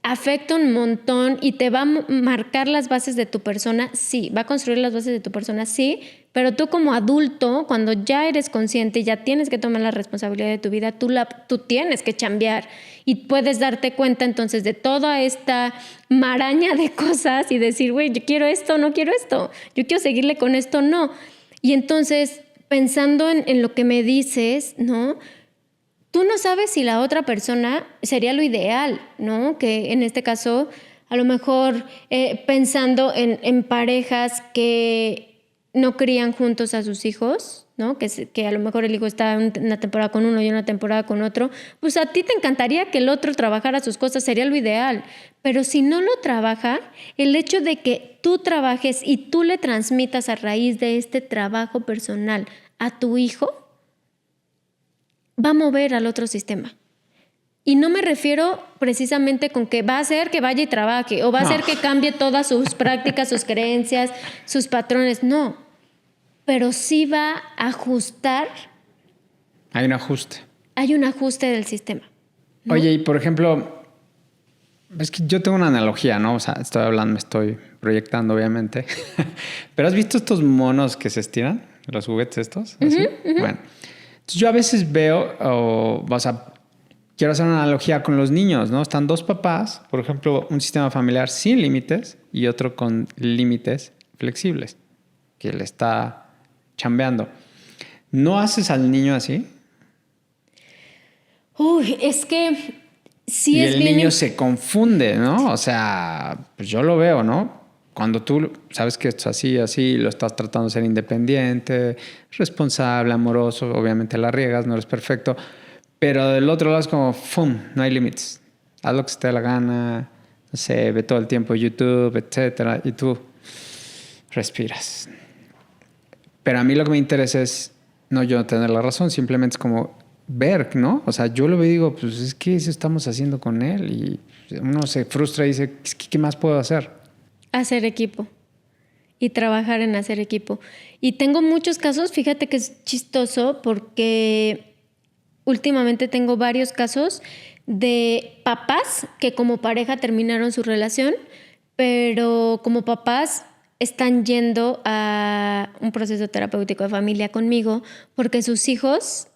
afecta un montón y te va a marcar las bases de tu persona, sí. Va a construir las bases de tu persona, sí. Pero tú como adulto, cuando ya eres consciente y ya tienes que tomar la responsabilidad de tu vida, tú tienes que chambear y puedes darte cuenta entonces de toda esta maraña de cosas y decir, güey, yo quiero esto, no quiero esto, yo quiero seguirle con esto, no. Y entonces, pensando en lo que me dices, ¿no? Tú no sabes si la otra persona sería lo ideal, ¿no? Que en este caso, a lo mejor pensando en parejas que no crían juntos a sus hijos, ¿no? Que a lo mejor el hijo está una temporada con uno y una temporada con otro, pues a ti te encantaría que el otro trabajara sus cosas, sería lo ideal. Pero si no lo trabaja, el hecho de que tú trabajes y tú le transmitas a raíz de este trabajo personal a tu hijo, va a mover al otro sistema. Y no me refiero precisamente con que va a hacer que vaya y trabaje o va a hacer que cambie todas sus prácticas, sus creencias, sus patrones. No, pero sí va a ajustar. Hay un ajuste. Hay un ajuste del sistema, ¿no? Oye, y por ejemplo, es que yo tengo una analogía, ¿no? O sea, estoy hablando, me estoy proyectando, obviamente. Pero ¿has visto estos monos que se estiran? Los juguetes estos. ¿Así? Bueno. Entonces yo a veces veo, o sea, quiero hacer una analogía con los niños, ¿no? Están dos papás, por ejemplo, un sistema familiar sin límites y otro con límites flexibles, que le está chambeando. ¿No haces al niño así? Uy, es que sí y es el bien... niño se confunde, ¿no? O sea, pues yo lo veo, ¿no? Cuando tú sabes que esto es así, lo estás tratando de ser independiente, responsable, amoroso, obviamente la riegas, no eres perfecto, pero del otro lado es como, ¡fum!, no hay límites. Haz lo que se te dé la gana, no sé, ve todo el tiempo YouTube, etcétera, y tú respiras. Pero a mí lo que me interesa es, no yo tener la razón, simplemente es como ver, ¿no? O sea, yo lo veo y digo, pues es que eso estamos haciendo con él, y uno se frustra y dice, ¿qué más puedo hacer? Hacer equipo y trabajar en hacer equipo. Y tengo muchos casos, fíjate que es chistoso porque últimamente tengo varios casos de papás que como pareja terminaron su relación, pero como papás están yendo a un proceso terapéutico de familia conmigo porque sus hijos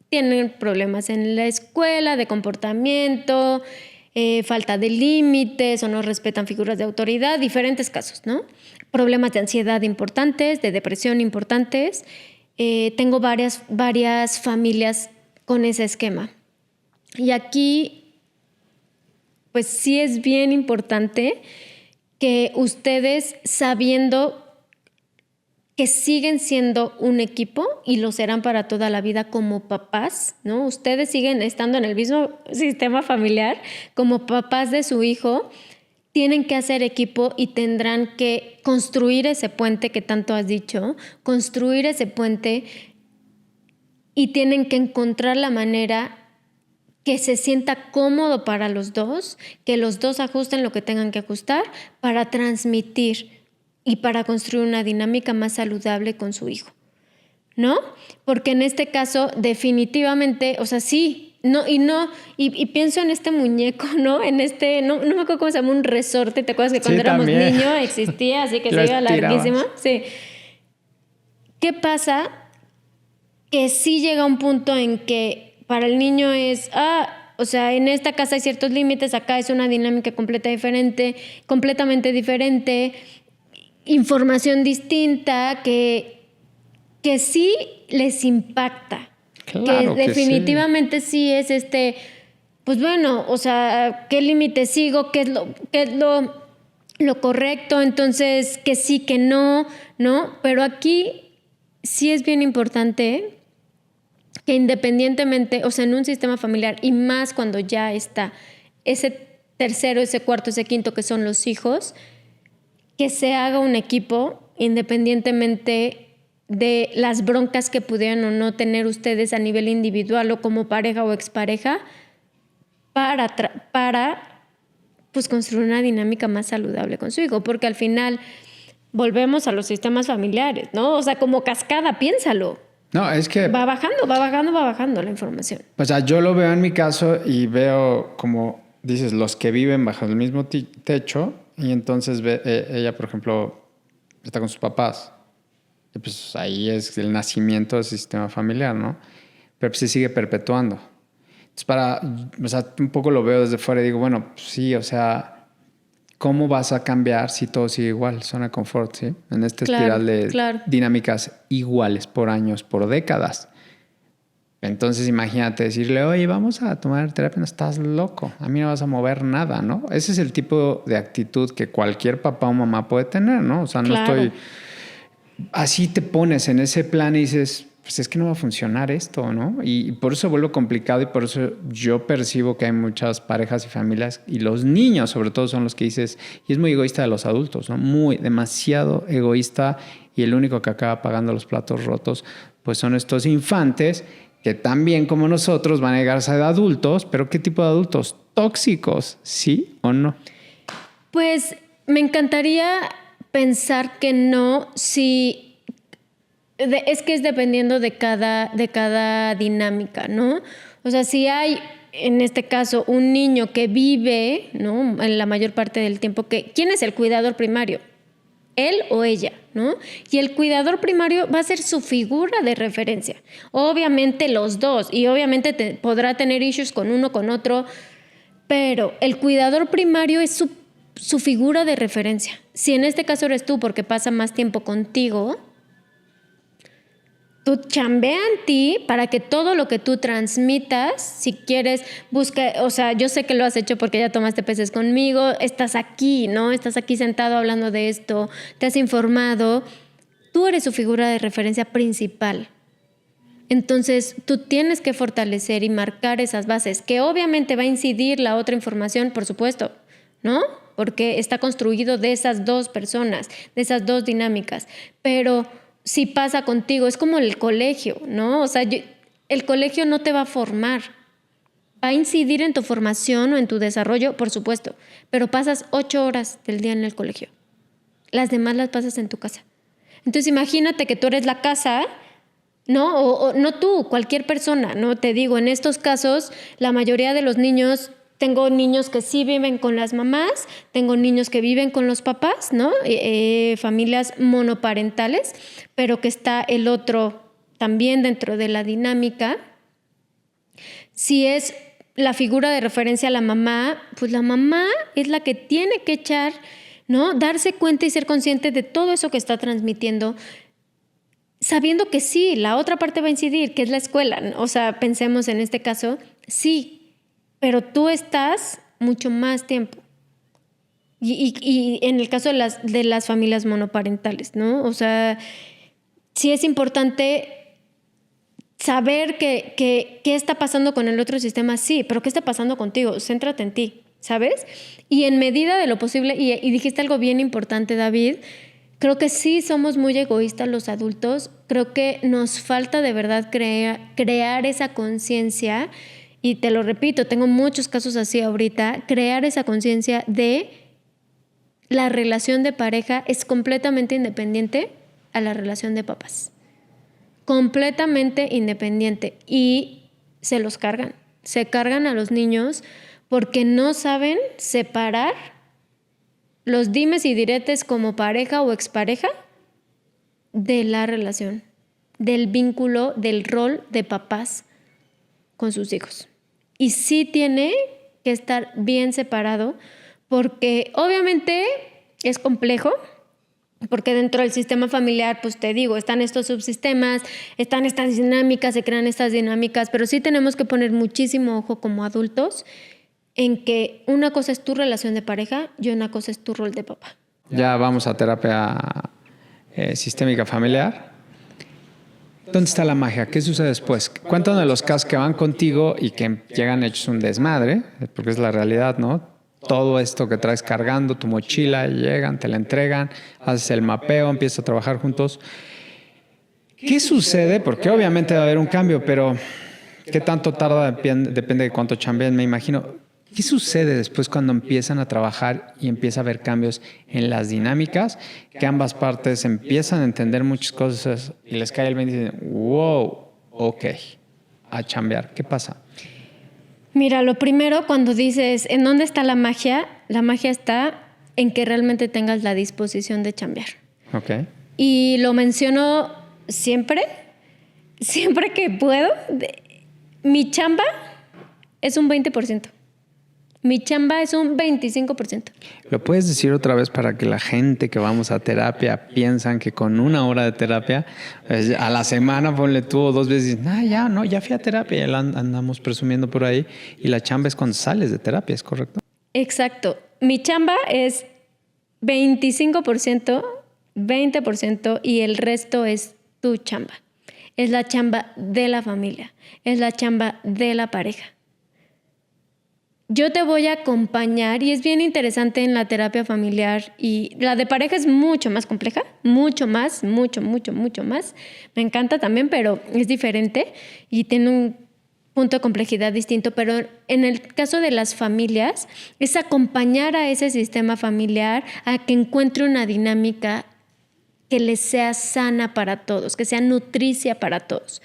tienen problemas en la escuela, de comportamiento, falta de límites o no respetan figuras de autoridad, diferentes casos, ¿no? Problemas de ansiedad importantes, de depresión importantes. Tengo varias familias con ese esquema. Y aquí, pues sí es bien importante que ustedes, sabiendo que siguen siendo un equipo y lo serán para toda la vida como papás, ¿no? Ustedes siguen estando en el mismo sistema familiar como papás de su hijo, tienen que hacer equipo y tendrán que construir ese puente que tanto has dicho, construir ese puente y tienen que encontrar la manera que se sienta cómodo para los dos, que los dos ajusten lo que tengan que ajustar para transmitir y para construir una dinámica más saludable con su hijo, ¿no? Porque en este caso definitivamente, o sea, sí, y pienso en este muñeco, ¿no? En este, no me acuerdo cómo se llama, un resorte, ¿te acuerdas que cuando éramos niños existía, así que se iba larguísimo? Sí. ¿Qué pasa? Que sí llega un punto en que para el niño es, o sea, en esta casa hay ciertos límites, acá es una dinámica completamente diferente, información distinta que sí les impacta. Claro que definitivamente sí es pues bueno, o sea, ¿qué límite sigo? ¿Qué es lo correcto? Entonces, que sí, que no, ¿no? Pero aquí sí es bien importante que independientemente, o sea, en un sistema familiar y más cuando ya está ese tercero, ese cuarto, ese quinto que son los hijos, que se haga un equipo independientemente de las broncas que pudieran o no tener ustedes a nivel individual o como pareja o expareja para pues construir una dinámica más saludable con su hijo, porque al final volvemos a los sistemas familiares, ¿no? O sea, como cascada, piénsalo. No, es que va bajando la información. O sea, yo lo veo en mi caso y veo como dices, los que viven bajo el mismo techo y entonces ella, por ejemplo, está con sus papás Pues ahí es el nacimiento del sistema familiar, ¿no? Pero pues se sigue perpetuando. Entonces, o sea, un poco lo veo desde fuera y digo, bueno, pues sí, o sea, ¿cómo vas a cambiar si todo sigue igual? Zona de confort, ¿sí? En esta espiral de dinámicas iguales por años, por décadas. Entonces, imagínate decirle, oye, vamos a tomar terapia, no estás loco, a mí no vas a mover nada, ¿no? Ese es el tipo de actitud que cualquier papá o mamá puede tener, ¿no? O sea, no estoy... Así te pones en ese plan y dices, pues es que no va a funcionar esto, ¿no? Y por eso vuelve complicado y por eso yo percibo que hay muchas parejas y familias y los niños sobre todo son los que dices, y es muy egoísta de los adultos, ¿no? Demasiado egoísta, y el único que acaba pagando los platos rotos pues son estos infantes que también como nosotros van a llegar a ser adultos, pero ¿qué tipo de adultos? Tóxicos, ¿sí o no? Pues me encantaría pensar que no, si es que es dependiendo de cada dinámica, ¿no? O sea, si hay en este caso un niño que vive, ¿no? En la mayor parte del tiempo, ¿quién es el cuidador primario? Él o ella, ¿no? Y el cuidador primario va a ser su figura de referencia. Obviamente los dos, y obviamente podrá tener issues con uno, con otro, pero el cuidador primario es su figura de referencia. Si en este caso eres tú porque pasa más tiempo contigo, tú chambea en ti para que todo lo que tú transmitas, si quieres, busca, o sea, yo sé que lo has hecho porque ya tomaste peces conmigo, estás aquí, ¿no? Estás aquí sentado hablando de esto, te has informado, tú eres su figura de referencia principal. Entonces, tú tienes que fortalecer y marcar esas bases, que obviamente va a incidir la otra información, por supuesto, ¿no? Porque está construido de esas dos personas, de esas dos dinámicas, pero si pasa contigo, es como el colegio, ¿no? O sea, el colegio no te va a formar, va a incidir en tu formación o en tu desarrollo, por supuesto, pero pasas 8 horas del día en el colegio. Las demás las pasas en tu casa. Entonces, imagínate que tú eres la casa, ¿no? O no tú, cualquier persona, ¿no? Te digo, en estos casos, la mayoría de los niños... Tengo niños que sí viven con las mamás, tengo niños que viven con los papás, ¿no? Familias monoparentales, pero que está el otro también dentro de la dinámica. Si es la figura de referencia a la mamá, pues la mamá es la que tiene que echar, ¿no? Darse cuenta y ser consciente de todo eso que está transmitiendo, sabiendo que sí, la otra parte va a incidir, que es la escuela. O sea, pensemos en este caso, sí, pero tú estás mucho más tiempo. Y en el caso de las familias monoparentales, ¿no? O sea, sí es importante saber qué está pasando con el otro sistema, sí, pero ¿qué está pasando contigo? Céntrate en ti, ¿sabes? Y en medida de lo posible, y dijiste algo bien importante, David, creo que sí somos muy egoístas los adultos, creo que nos falta de verdad crear esa conciencia. Y te lo repito, tengo muchos casos así ahorita, crear esa conciencia de la relación de pareja es completamente independiente a la relación de papás. Completamente independiente. Y se cargan a los niños porque no saben separar los dimes y diretes como pareja o expareja de la relación, del vínculo, del rol de papás con sus hijos. Y sí tiene que estar bien separado porque obviamente es complejo, porque dentro del sistema familiar, pues te digo, están estos subsistemas, están estas dinámicas, se crean estas dinámicas, pero sí tenemos que poner muchísimo ojo como adultos en que una cosa es tu relación de pareja y una cosa es tu rol de papá. Ya vamos a terapia sistémica familiar. ¿Dónde está la magia? ¿Qué sucede después? Cuéntanos de los casos que van contigo y que llegan hechos un desmadre, porque es la realidad, ¿no? Todo esto que traes cargando, tu mochila, llegan, te la entregan, haces el mapeo, empiezas a trabajar juntos. ¿Qué sucede? Porque obviamente va a haber un cambio, pero ¿qué tanto tarda? Depende de cuánto chambeen, me imagino. ¿Qué sucede después cuando empiezan a trabajar y empieza a haber cambios en las dinámicas? Que ambas partes empiezan a entender muchas cosas y les cae el 20 y dicen, wow, ok, a chambear. ¿Qué pasa? Mira, lo primero cuando dices, ¿en dónde está la magia? La magia está en que realmente tengas la disposición de chambear. Ok. y lo menciono siempre que puedo. Mi chamba es un 20%. Mi chamba es un 25%. ¿Lo puedes decir otra vez para que la gente que vamos a terapia piensan que con 1 hora de terapia, a la semana ponle tú o 2 veces, ya fui a terapia, ya andamos presumiendo por ahí, y la chamba es cuando sales de terapia, ¿es correcto? Exacto. Mi chamba es 25%, 20% y el resto es tu chamba. Es la chamba de la familia, es la chamba de la pareja. Yo te voy a acompañar y es bien interesante en la terapia familiar, y la de pareja es mucho más compleja, mucho más. Me encanta también, pero es diferente y tiene un punto de complejidad distinto. Pero en el caso de las familias es acompañar a ese sistema familiar a que encuentre una dinámica que les sea sana para todos, que sea nutricia para todos.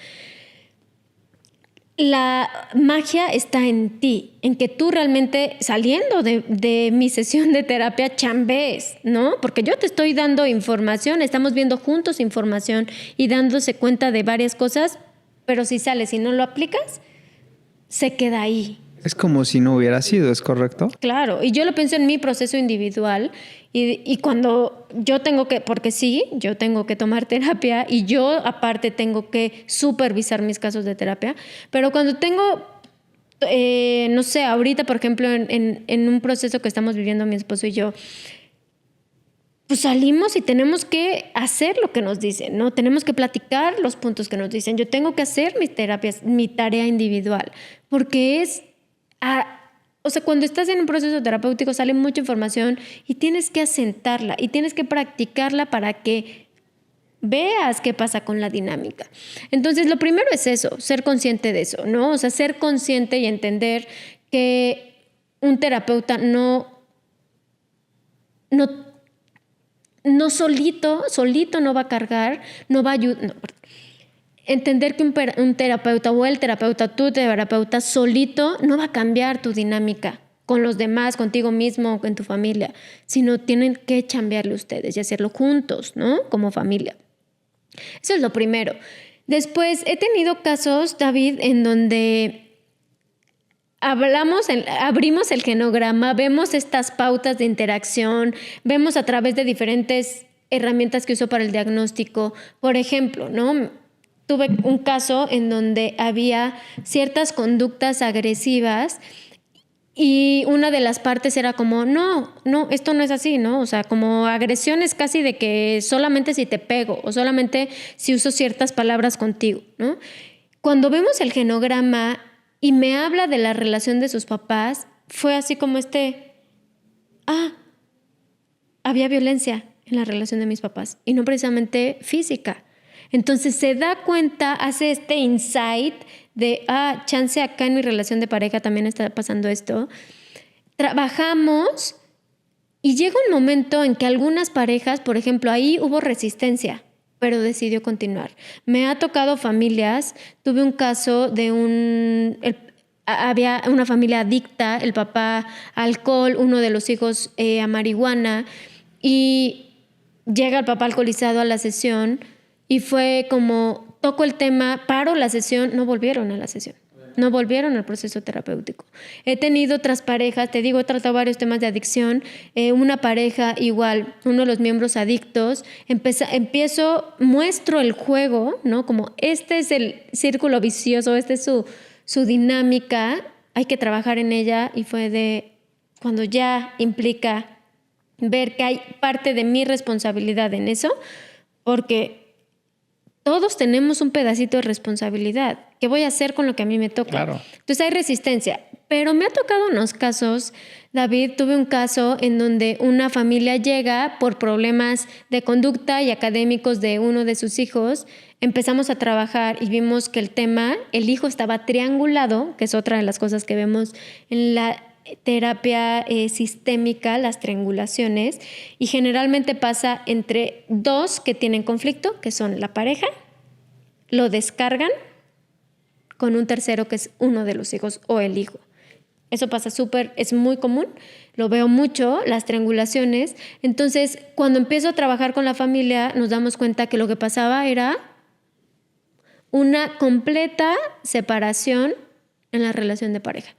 La magia está en ti, en que tú realmente, saliendo de mi sesión de terapia, chambees, ¿no? Porque yo te estoy dando información, estamos viendo juntos información y dándose cuenta de varias cosas, pero si sales y no lo aplicas, se queda ahí. Es como si no hubiera sido, ¿es correcto? Claro, y yo lo pienso en mi proceso individual y cuando yo tengo que, porque sí, yo tengo que tomar terapia y yo aparte tengo que supervisar mis casos de terapia, pero cuando tengo, no sé, ahorita por ejemplo en un proceso que estamos viviendo mi esposo y yo, pues salimos y tenemos que hacer lo que nos dicen, ¿no? Tenemos que platicar los puntos que nos dicen. Yo tengo que hacer mis terapias, mi tarea individual, porque es... o sea, cuando estás en un proceso terapéutico sale mucha información y tienes que asentarla y tienes que practicarla para que veas qué pasa con la dinámica. Entonces, lo primero es eso, ser consciente de eso, ¿no? O sea, ser consciente y entender que un terapeuta no solito no va a cargar, no va a ayudar. No, entender que un terapeuta o el terapeuta, tu terapeuta, solito no va a cambiar tu dinámica con los demás, contigo mismo, con tu familia, sino tienen que chambearle ustedes y hacerlo juntos, ¿no? Como familia. Eso es lo primero. Después, he tenido casos, David, en donde abrimos el genograma, vemos estas pautas de interacción, vemos a través de diferentes herramientas que uso para el diagnóstico. Por ejemplo, ¿no? Tuve un caso en donde había ciertas conductas agresivas y una de las partes era como, no, esto no es así, ¿no? O sea, como agresiones casi de que solamente si te pego o solamente si uso ciertas palabras contigo, ¿no? Cuando vemos el genograma y me habla de la relación de sus papás, fue así como había violencia en la relación de mis papás y no precisamente física. Entonces se da cuenta, hace este insight de, chance acá en mi relación de pareja también está pasando esto. Trabajamos y llega un momento en que algunas parejas, por ejemplo, ahí hubo resistencia, pero decidió continuar. Me ha tocado familias, tuve un caso de había una familia adicta, el papá a alcohol, uno de los hijos a marihuana, y llega el papá alcoholizado a la sesión. Y fue como, toco el tema, paro la sesión, no volvieron a la sesión, no volvieron al proceso terapéutico. He tenido otras parejas, te digo, he tratado varios temas de adicción, una pareja igual, uno de los miembros adictos, muestro el juego, ¿no? Como este es el círculo vicioso, este es su dinámica, hay que trabajar en ella, y fue de cuando ya implica ver que hay parte de mi responsabilidad en eso, porque todos tenemos un pedacito de responsabilidad. ¿Qué voy a hacer con lo que a mí me toca? Claro. Entonces hay resistencia. Pero me ha tocado unos casos, David, tuve un caso en donde una familia llega por problemas de conducta y académicos de uno de sus hijos. Empezamos a trabajar y vimos que el hijo estaba triangulado, que es otra de las cosas que vemos en la terapia sistémica, las triangulaciones, y generalmente pasa entre dos que tienen conflicto, que son la pareja, lo descargan con un tercero que es uno de los hijos o el hijo. Eso pasa es muy común, lo veo mucho, las triangulaciones. Entonces, cuando empiezo a trabajar con la familia, nos damos cuenta que lo que pasaba era una completa separación en la relación de pareja.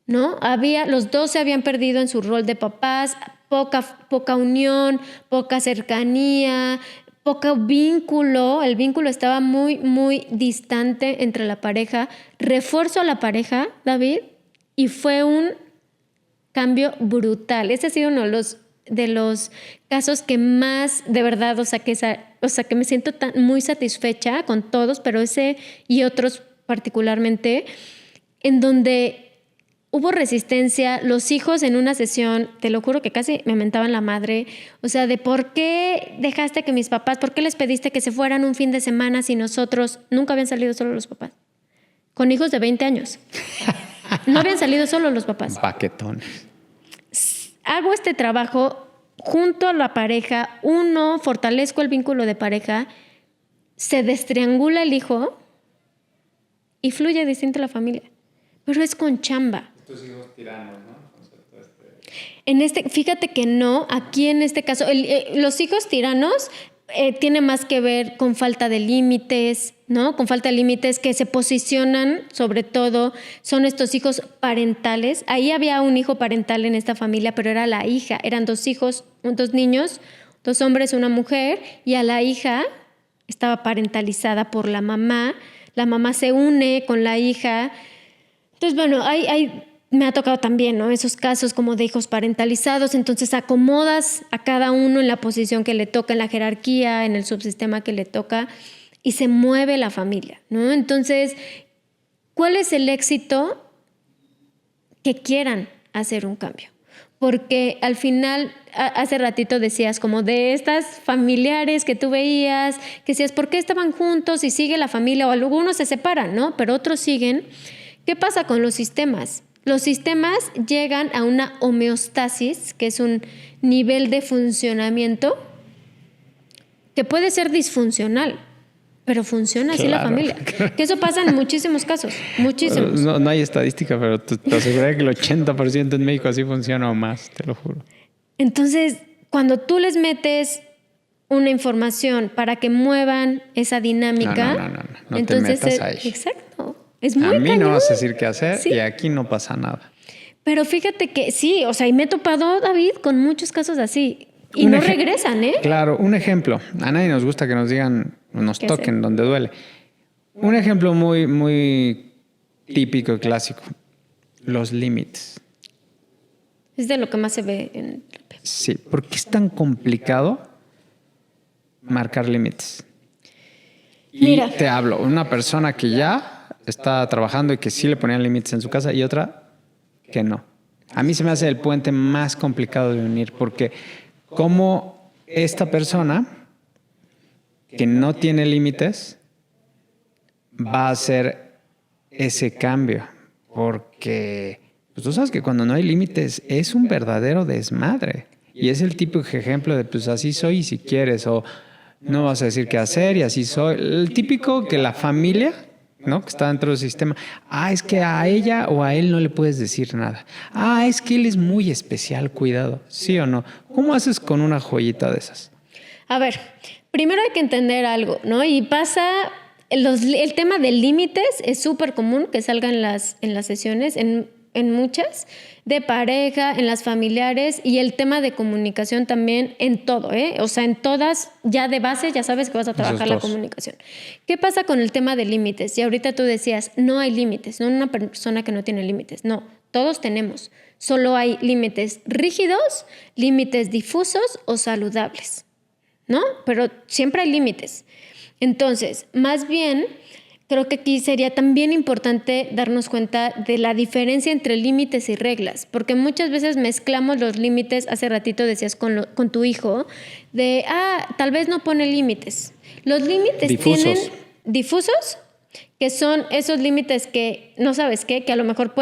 ¿No? Los dos se habían perdido en su rol de papás, poca unión, poca cercanía, poco vínculo. El vínculo estaba muy, muy distante entre la pareja. Refuerzo a la pareja, David, y fue un cambio brutal. Este ha sido uno de los casos que más, de verdad, que me siento muy satisfecha con todos, pero ese y otros particularmente, en donde hubo resistencia, los hijos en una sesión, te lo juro que casi me mentaban la madre, o sea, de por qué dejaste que mis papás, por qué les pediste que se fueran un fin de semana si nosotros nunca habían salido solos los papás, con hijos de 20 años. No habían salido solos los papás. Paquetones. Hago este trabajo junto a la pareja, fortalezco el vínculo de pareja, se destriangula el hijo y fluye distinto la familia, pero es con chamba. Tus hijos tiranos, ¿no? Fíjate que no, aquí en este caso, los hijos tiranos tiene más que ver con falta de límites, ¿no? Con falta de límites que se posicionan, sobre todo, son estos hijos parentales. Ahí había un hijo parental en esta familia, pero era la hija. Eran 2 hijos, 2 niños, 2 hombres, una mujer, y a la hija estaba parentalizada por la mamá. La mamá se une con la hija. Entonces, bueno, me ha tocado también, ¿no? Esos casos como de hijos parentalizados. Entonces acomodas a cada uno en la posición que le toca, en la jerarquía, en el subsistema que le toca, y se mueve la familia, ¿no? Entonces, ¿cuál es el éxito? Que quieran hacer un cambio. Porque al final, hace ratito decías, como de estas familiares que tú veías, que decías, ¿por qué estaban juntos y sigue la familia? O algunos se separan, ¿no? Pero otros siguen. ¿Qué pasa con los sistemas? Los sistemas llegan a una homeostasis, que es un nivel de funcionamiento que puede ser disfuncional, pero funciona así la familia. Claro. Que eso pasa en muchísimos casos, muchísimos. No hay estadística, pero te aseguro que el 80% en México así funciona o más, te lo juro. Entonces, cuando tú les metes una información para que muevan esa dinámica, no entonces te metas ahí. Exacto. Es muy a mí cañón. No vas a decir qué hacer, ¿Sí? Y aquí no pasa nada. Pero fíjate que sí, o sea, y me he topado, David, con muchos casos así. Y no regresan, ¿eh? Claro, un ejemplo. A nadie nos gusta que nos digan, nos toquen donde duele. Un ejemplo muy, muy típico y clásico. Los límites. Es de lo que más se ve en terapia. Sí, ¿por qué es tan complicado marcar límites? Mira. Y te hablo, una persona que ya está trabajando y que sí le ponían límites en su casa y otra que no. A mí se me hace el puente más complicado de unir porque como esta persona que no tiene límites va a hacer ese cambio porque pues tú sabes que cuando no hay límites es un verdadero desmadre y es el típico ejemplo de pues así soy y si quieres o no vas a decir qué hacer y así soy. El típico que la familia, ¿no? Que está dentro del sistema. Es que a ella o a él no le puedes decir nada. Es que él es muy especial, cuidado. ¿Sí o no? ¿Cómo haces con una joyita de esas? A ver, primero hay que entender algo, ¿no? Y pasa, el tema de límites es súper común que salga en las sesiones, en muchas, de pareja, en las familiares y el tema de comunicación también en todo, ¿eh? O sea, en todas, ya de base, ya sabes que vas a trabajar la comunicación. ¿Qué pasa con el tema de límites? Y ahorita tú decías, no hay límites, no hay una persona que no tiene límites. No, todos tenemos. Solo hay límites rígidos, límites difusos o saludables, ¿no? Pero siempre hay límites. Entonces, más bien, creo que aquí sería también importante darnos cuenta de la diferencia entre límites y reglas, porque muchas veces mezclamos los límites, hace ratito decías con tu hijo, de, tal vez no pone límites. Los límites tienen difusos, que son esos límites que no sabes qué, que a lo mejor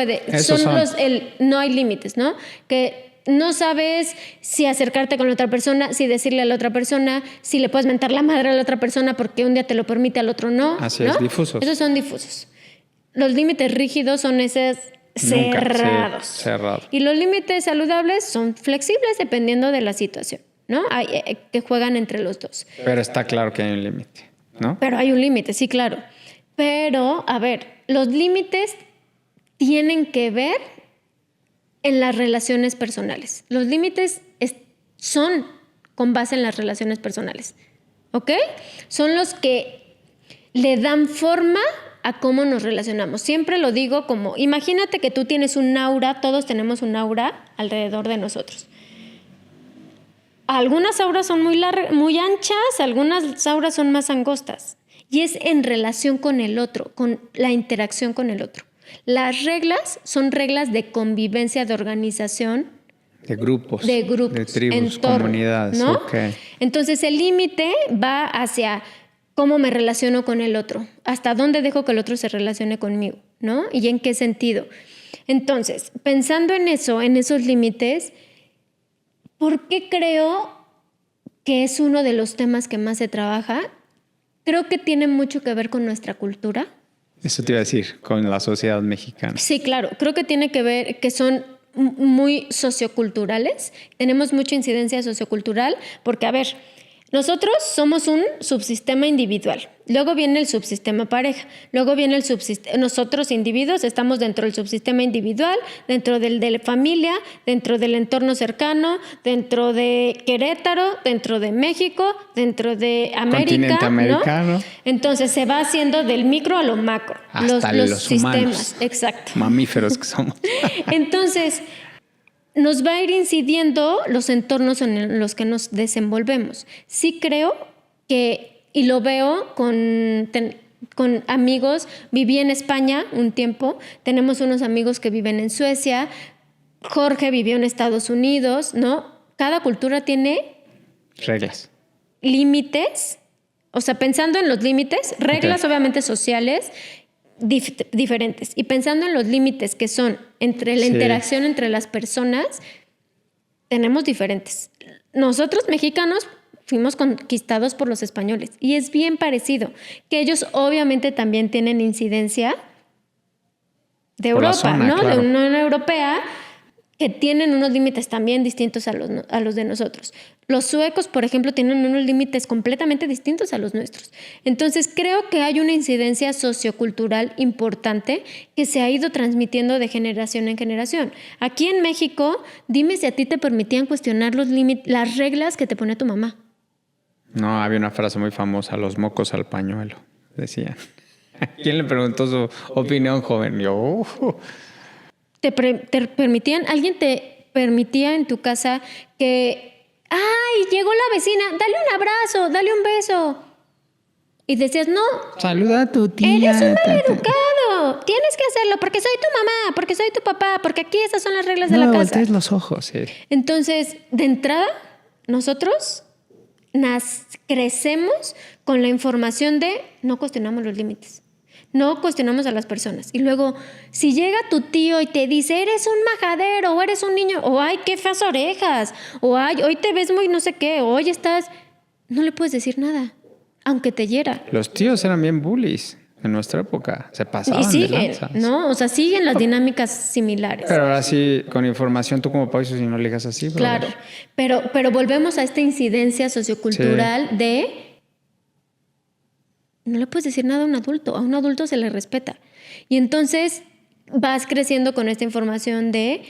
no hay límites, ¿no? Que no sabes si acercarte con la otra persona, si decirle a la otra persona, si le puedes mentar la madre a la otra persona porque un día te lo permite, al otro no. Así ¿no? es, difusos. Esos son difusos. Los límites rígidos son esos cerrados. Sí, cerrado. Y los límites saludables son flexibles dependiendo de la situación, ¿no? Hay que juegan entre los dos. Pero está claro que hay un límite, ¿no? Pero hay un límite, sí, claro. Pero, a ver, los límites tienen que ver en las relaciones personales. Los límites son con base en las relaciones personales, ¿ok? Son los que le dan forma a cómo nos relacionamos. Siempre lo digo como, imagínate que tú tienes un aura, todos tenemos un aura alrededor de nosotros. Algunas auras son muy anchas, algunas auras son más angostas. Y es en relación con el otro, con la interacción con el otro. Las reglas son reglas de convivencia, de organización. De grupos. De grupos. De tribus, entorno, comunidades. ¿no? Okay. Entonces el límite va hacia cómo me relaciono con el otro, hasta dónde dejo que el otro se relacione conmigo, ¿no? Y en qué sentido. Entonces, pensando en eso, en esos límites, ¿por qué creo que es uno de los temas que más se trabaja? Creo que tiene mucho que ver con nuestra cultura. Eso te iba a decir, con la sociedad mexicana. Sí, claro. Creo que tiene que ver que son muy socioculturales. Tenemos mucha incidencia sociocultural porque, a ver, nosotros somos un subsistema individual. Luego viene el subsistema pareja. Luego viene el subsistema. Nosotros, individuos, estamos dentro del subsistema individual, dentro del de la familia, dentro del entorno cercano, dentro de Querétaro, dentro de México, dentro de América. Continente americano. ¿No? Entonces se va haciendo del micro a lo macro. Hasta los sistemas. Humanos. Exacto. Mamíferos que somos. Entonces, nos va a ir incidiendo los entornos en los que nos desenvolvemos. Sí creo que, y lo veo con amigos, viví en España un tiempo, tenemos unos amigos que viven en Suecia, Jorge vivió en Estados Unidos, ¿no? Cada cultura tiene reglas. Límites, o sea, pensando en los límites, reglas obviamente sociales, diferentes. Y pensando en los límites que son entre la interacción entre las personas, tenemos diferentes. Nosotros mexicanos fuimos conquistados por los españoles y es bien parecido, que ellos obviamente también tienen incidencia de Europa, zona, ¿no? Claro. De la Unión Europea, que tienen unos límites también distintos a los de nosotros. Los suecos, por ejemplo, tienen unos límites completamente distintos a los nuestros. Entonces, creo que hay una incidencia sociocultural importante que se ha ido transmitiendo de generación en generación. Aquí en México, dime si a ti te permitían cuestionar las reglas que te ponía tu mamá. No, había una frase muy famosa, los mocos al pañuelo, decían. ¿Quién le preguntó su opinión, joven? Yo... ¿Te permitían? ¿Alguien te permitía en tu casa que, ay, llegó la vecina, dale un abrazo, dale un beso? Y decías, no. Saluda a tu tía. Eres un maleducado. Tienes que hacerlo porque soy tu mamá, porque soy tu papá, porque aquí esas son las reglas de la casa. No, voltees los ojos, sí. Entonces, de entrada, nosotros crecemos con la información de no cuestionamos los límites. No cuestionamos a las personas. Y luego, si llega tu tío y te dice, eres un majadero, o eres un niño, o ay, qué feas orejas, o ay, hoy te ves muy no sé qué, o hoy estás... No le puedes decir nada, aunque te hiera. Los tíos eran bien bullies en nuestra época. Se pasaban y siguen, de lanzas. ¿no? O sea, siguen las dinámicas similares. Pero ahora sí, con información, tú como país, si no le digas así. Claro, pero volvemos a esta incidencia sociocultural de... No le puedes decir nada a un adulto se le respeta. Y entonces vas creciendo con esta información de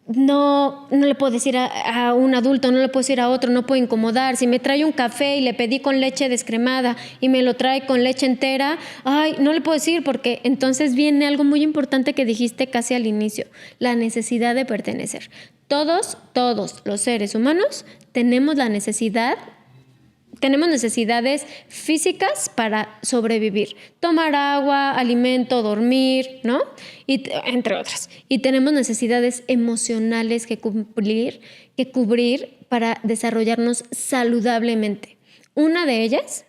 no le puedo decir a un adulto, no le puedo decir a otro, no puedo incomodar. Si me trae un café y le pedí con leche descremada y me lo trae con leche entera, ay, no le puedo decir porque entonces viene algo muy importante que dijiste casi al inicio, la necesidad de pertenecer. Todos los seres humanos tenemos necesidades físicas para sobrevivir. Tomar agua, alimento, dormir, ¿no? Y, entre otras. Y tenemos necesidades emocionales que cubrir para desarrollarnos saludablemente. Una de ellas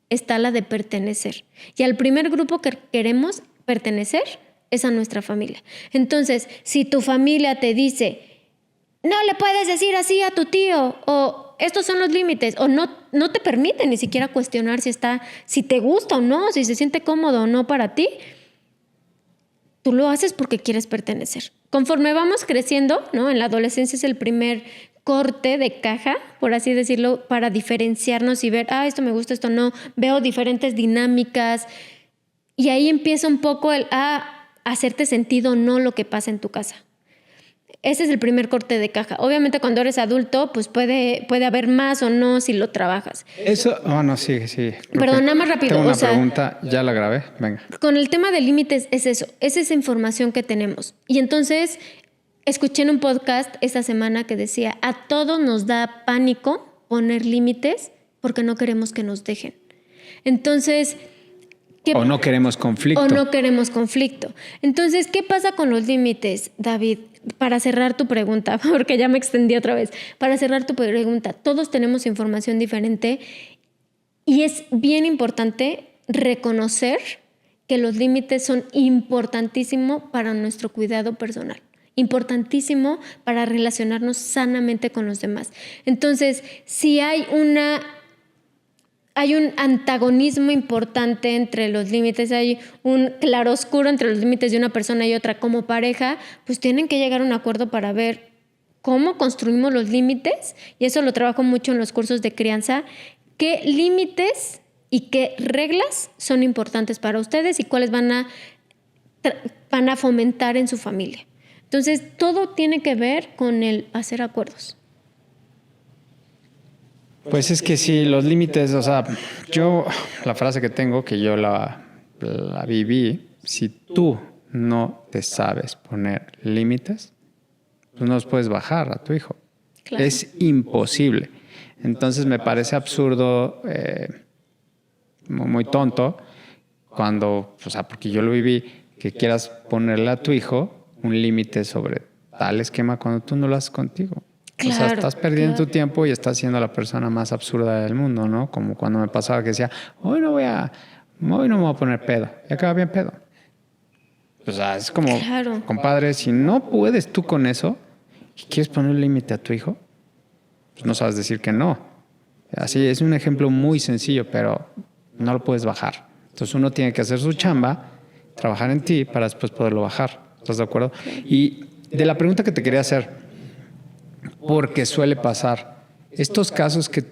está la de pertenecer. Y al primer grupo que queremos pertenecer es a nuestra familia. Entonces, si tu familia te dice, no le puedes decir así a tu tío, o estos son los límites, o no te permite ni siquiera cuestionar si te gusta o no, si se siente cómodo o no para ti, tú lo haces porque quieres pertenecer. Conforme vamos creciendo, ¿no? En la adolescencia es el primer corte de caja, por así decirlo, para diferenciarnos y ver, esto me gusta, esto no. Veo diferentes dinámicas y ahí empieza un poco a hacerte sentido o no lo que pasa en tu casa. Ese es el primer corte de caja. Obviamente cuando eres adulto, pues puede haber más o no si lo trabajas. Eso, no, sigue. Perdón, nada más rápido. Tengo una pregunta, ya la grabé, venga. Con el tema de límites es eso, es esa información que tenemos. Y entonces escuché en un podcast esta semana que decía, a todos nos da pánico poner límites porque no queremos que nos dejen. Entonces... O no queremos conflicto. Entonces, ¿qué pasa con los límites, David? Para cerrar tu pregunta, porque ya me extendí otra vez. Para cerrar tu pregunta, todos tenemos información diferente y es bien importante reconocer que los límites son importantísimos para nuestro cuidado personal. Importantísimo para relacionarnos sanamente con los demás. Entonces, si hay un antagonismo importante entre los límites, hay un claroscuro entre los límites de una persona y otra como pareja, pues tienen que llegar a un acuerdo para ver cómo construimos los límites, y eso lo trabajo mucho en los cursos de crianza, qué límites y qué reglas son importantes para ustedes y cuáles van a fomentar en su familia. Entonces, todo tiene que ver con el hacer acuerdos. Pues es que sí, los límites, o sea, yo, la frase que tengo, que yo la viví, si tú no te sabes poner límites, pues no los puedes bajar a tu hijo. Claro. Es imposible. Entonces me parece absurdo, muy tonto, cuando, o sea, porque yo lo viví, que quieras ponerle a tu hijo un límite sobre tal esquema cuando tú no lo haces contigo. Claro, o sea, estás perdiendo tu tiempo y estás siendo la persona más absurda del mundo, ¿no? Como cuando me pasaba que decía, hoy no me voy a poner pedo. Y acaba bien pedo. O sea, es como, compadre, si no puedes tú con eso y quieres poner un límite a tu hijo, pues no sabes decir que no. Así es un ejemplo muy sencillo, pero no lo puedes bajar. Entonces uno tiene que hacer su chamba, trabajar en ti para después poderlo bajar. ¿Estás de acuerdo? Y de la pregunta que te quería hacer, porque suele pasar estos casos que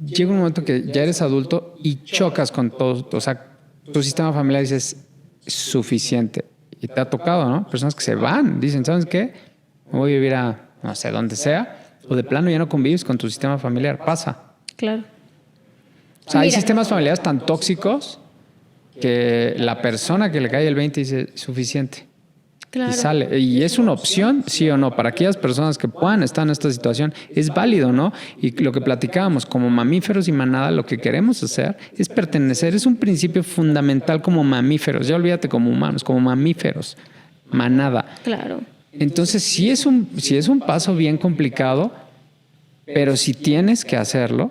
llega un momento que ya eres adulto y chocas con todo, o sea, tu sistema familiar dices, es suficiente. Y te ha tocado, ¿no? Personas que se van, dicen, ¿sabes qué? Me voy a vivir a no sé dónde sea, o de plano ya no convives con tu sistema familiar. Pasa. Claro. O sea, hay sistemas familiares tan tóxicos que la persona que le cae el 20 dice, suficiente. Claro. Y sale. Y es una opción, sí o no, para aquellas personas que puedan estar en esta situación, es válido, ¿no? Y lo que platicábamos, como mamíferos y manada, lo que queremos hacer es pertenecer. Es un principio fundamental como mamíferos. Ya olvídate como humanos, como mamíferos. Manada. Claro. Entonces, sí es un paso bien complicado, pero si tienes que hacerlo,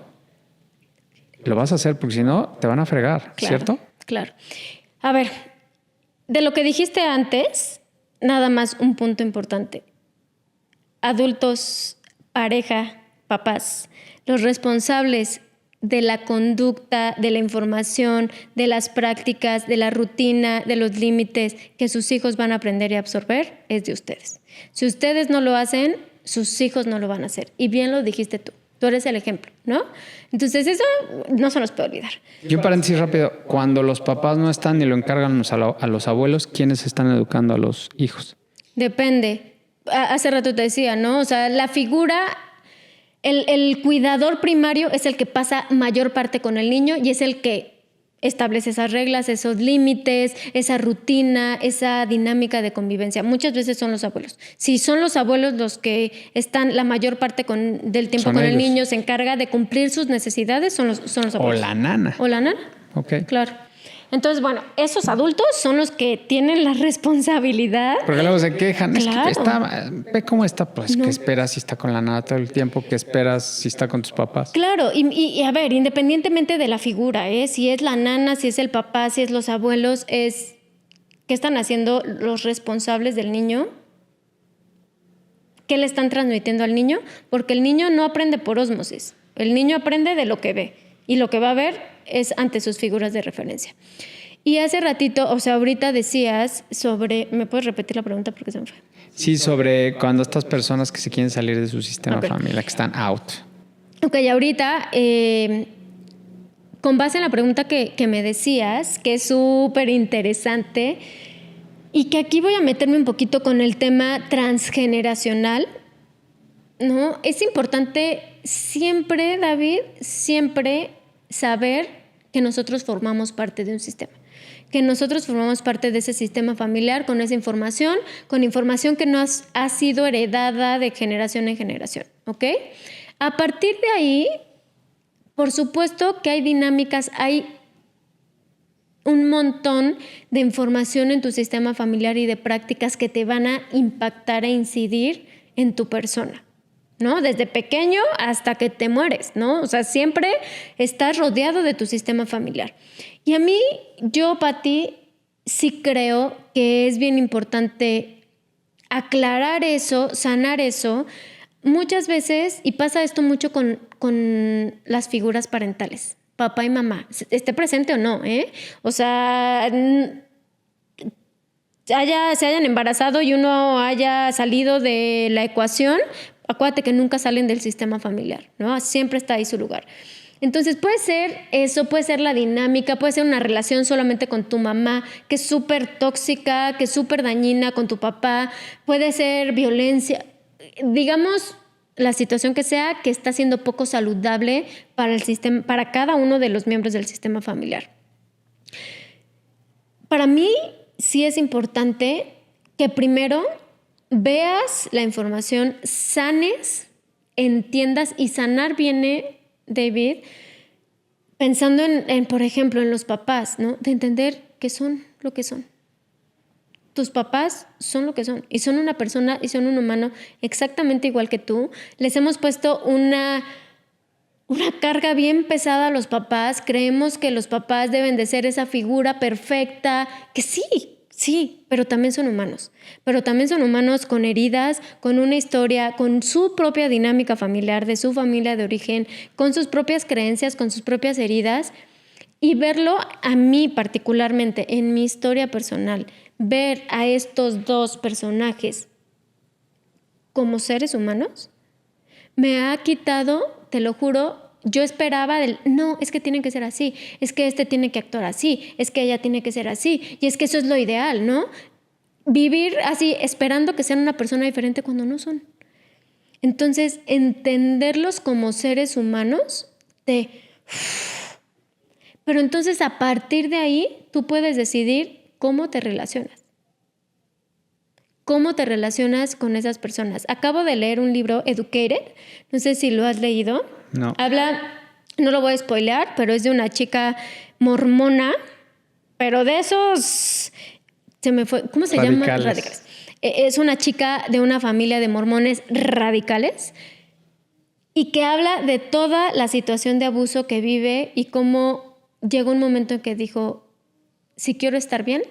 lo vas a hacer porque si no, te van a fregar, claro, ¿cierto? Claro. A ver, de lo que dijiste antes, nada más un punto importante. Adultos, pareja, papás, los responsables de la conducta, de la información, de las prácticas, de la rutina, de los límites que sus hijos van a aprender y absorber, es de ustedes. Si ustedes no lo hacen, sus hijos no lo van a hacer. Y bien lo dijiste tú. Tú eres el ejemplo, ¿no? Entonces eso no se nos puede olvidar. Y un paréntesis rápido. Cuando los papás no están y lo encargan a los abuelos, ¿quiénes están educando a los hijos? Depende. Hace rato te decía, ¿no? O sea, la figura, el cuidador primario es el que pasa mayor parte con el niño y es el que establece esas reglas, esos límites, esa rutina, esa dinámica de convivencia. Muchas veces son los abuelos. Si son los abuelos los que están la mayor parte del tiempo con el niño, se encarga de cumplir sus necesidades, son los abuelos. O la nana. O la nana. Ok. Claro. Entonces, bueno, esos adultos son los que tienen la responsabilidad. Porque luego se quejan. Claro. Es que ve cómo está. Pues, no. ¿Qué esperas si está con la nana todo el tiempo? ¿Qué esperas si está con tus papás? Claro. Y a ver, independientemente de la figura, si es la nana, si es el papá, si es los abuelos, ¿qué están haciendo los responsables del niño? ¿Qué le están transmitiendo al niño? Porque el niño no aprende por ósmosis. El niño aprende de lo que ve. Y lo que va a ver es ante sus figuras de referencia. Y hace ratito, o sea, ahorita decías sobre... ¿Me puedes repetir la pregunta porque se me fue? Sí, sobre cuando estas personas que se quieren salir de su sistema Ok. familiar, que están out. Ok, ahorita, con base en la pregunta que me decías, que es súper interesante, y que aquí voy a meterme un poquito con el tema transgeneracional, ¿no? Es importante siempre, David, siempre saber que nosotros formamos parte de un sistema. Que nosotros formamos parte de ese sistema familiar con esa información, con información que nos ha sido heredada de generación en generación, ¿ok? A partir de ahí, por supuesto que hay dinámicas, hay un montón de información en tu sistema familiar y de prácticas que te van a impactar e incidir en tu persona, ¿no? Desde pequeño hasta que te mueres, ¿no? O sea, siempre estás rodeado de tu sistema familiar. Y a mí, yo, Pati, sí creo que es bien importante aclarar eso, sanar eso. Muchas veces, y pasa esto mucho con las figuras parentales, papá y mamá, esté presente o no, ¿eh? O sea, se hayan embarazado y uno haya salido de la ecuación, acuérdate que nunca salen del sistema familiar, ¿no? Siempre está ahí su lugar. Entonces puede ser eso, puede ser la dinámica, puede ser una relación solamente con tu mamá que es súper tóxica, que es súper dañina con tu papá, puede ser violencia, digamos la situación que sea que está siendo poco saludable para el sistema, para cada uno de los miembros del sistema familiar. Para mí sí es importante que primero veas la información, sanes, entiendas, y sanar viene, David, pensando en, por ejemplo, en los papás, ¿no? De entender que son lo que son. Tus papás son lo que son y son una persona y son un humano exactamente igual que tú. Les hemos puesto una carga bien pesada a los papás. Creemos que los papás deben de ser esa figura perfecta, que sí, pero también son humanos. Pero también son humanos con heridas, con una historia, con su propia dinámica familiar, de su familia de origen, con sus propias creencias, con sus propias heridas. Y verlo a mí particularmente, en mi historia personal, ver a estos dos personajes como seres humanos, me ha quitado, te lo juro, yo esperaba no, es que tienen que ser así, es que este tiene que actuar así, es que ella tiene que ser así, y es que eso es lo ideal, ¿no? Vivir así, esperando que sean una persona diferente cuando no son. Entonces, entenderlos como seres humanos, pero entonces a partir de ahí, tú puedes decidir cómo te relacionas. ¿Cómo te relacionas con esas personas? Acabo de leer un libro, Educated, no sé si lo has leído. No. Habla, no lo voy a spoilear, pero es de una chica mormona, pero de esos, se me fue, ¿cómo se llama? Radicales. Es una chica de una familia de mormones radicales y que habla de toda la situación de abuso que vive y cómo llegó un momento en que dijo, si quiero estar bien,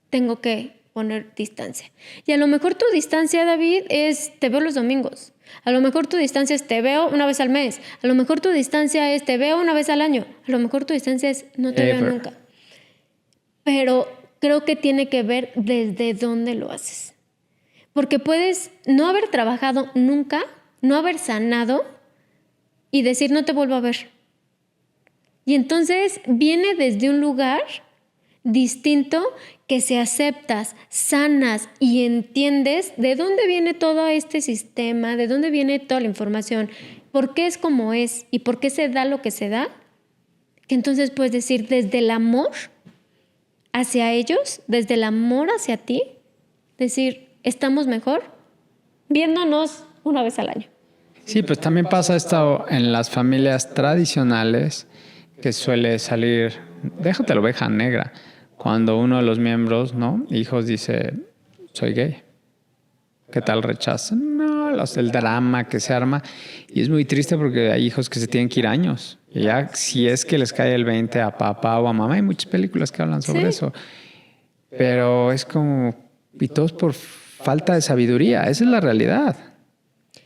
tengo que poner distancia. Y a lo mejor tu distancia, David, es te veo los domingos. A lo mejor tu distancia es te veo una vez al mes. A lo mejor tu distancia es te veo una vez al año. A lo mejor tu distancia es no te veo nunca. Pero creo que tiene que ver desde dónde lo haces. Porque puedes no haber trabajado nunca, no haber sanado y decir no te vuelvo a ver. Y entonces viene desde un lugar distinto que si aceptas, sanas y entiendes de dónde viene todo este sistema, de dónde viene toda la información, por qué es como es y por qué se da lo que se da, que entonces puedes decir desde el amor hacia ellos, desde el amor hacia ti, decir, estamos mejor viéndonos una vez al año. Sí, pues también pasa esto en las familias tradicionales, que suele salir, déjate la oveja negra, cuando uno de los miembros, ¿no? Hijos dice, soy gay. ¿Qué tal rechazan? No, el drama que se arma. Y es muy triste porque hay hijos que se tienen que ir años. Y ya si es que les cae el 20 a papá o a mamá, hay muchas películas que hablan sobre eso. Pero es como, y todos por falta de sabiduría, esa es la realidad.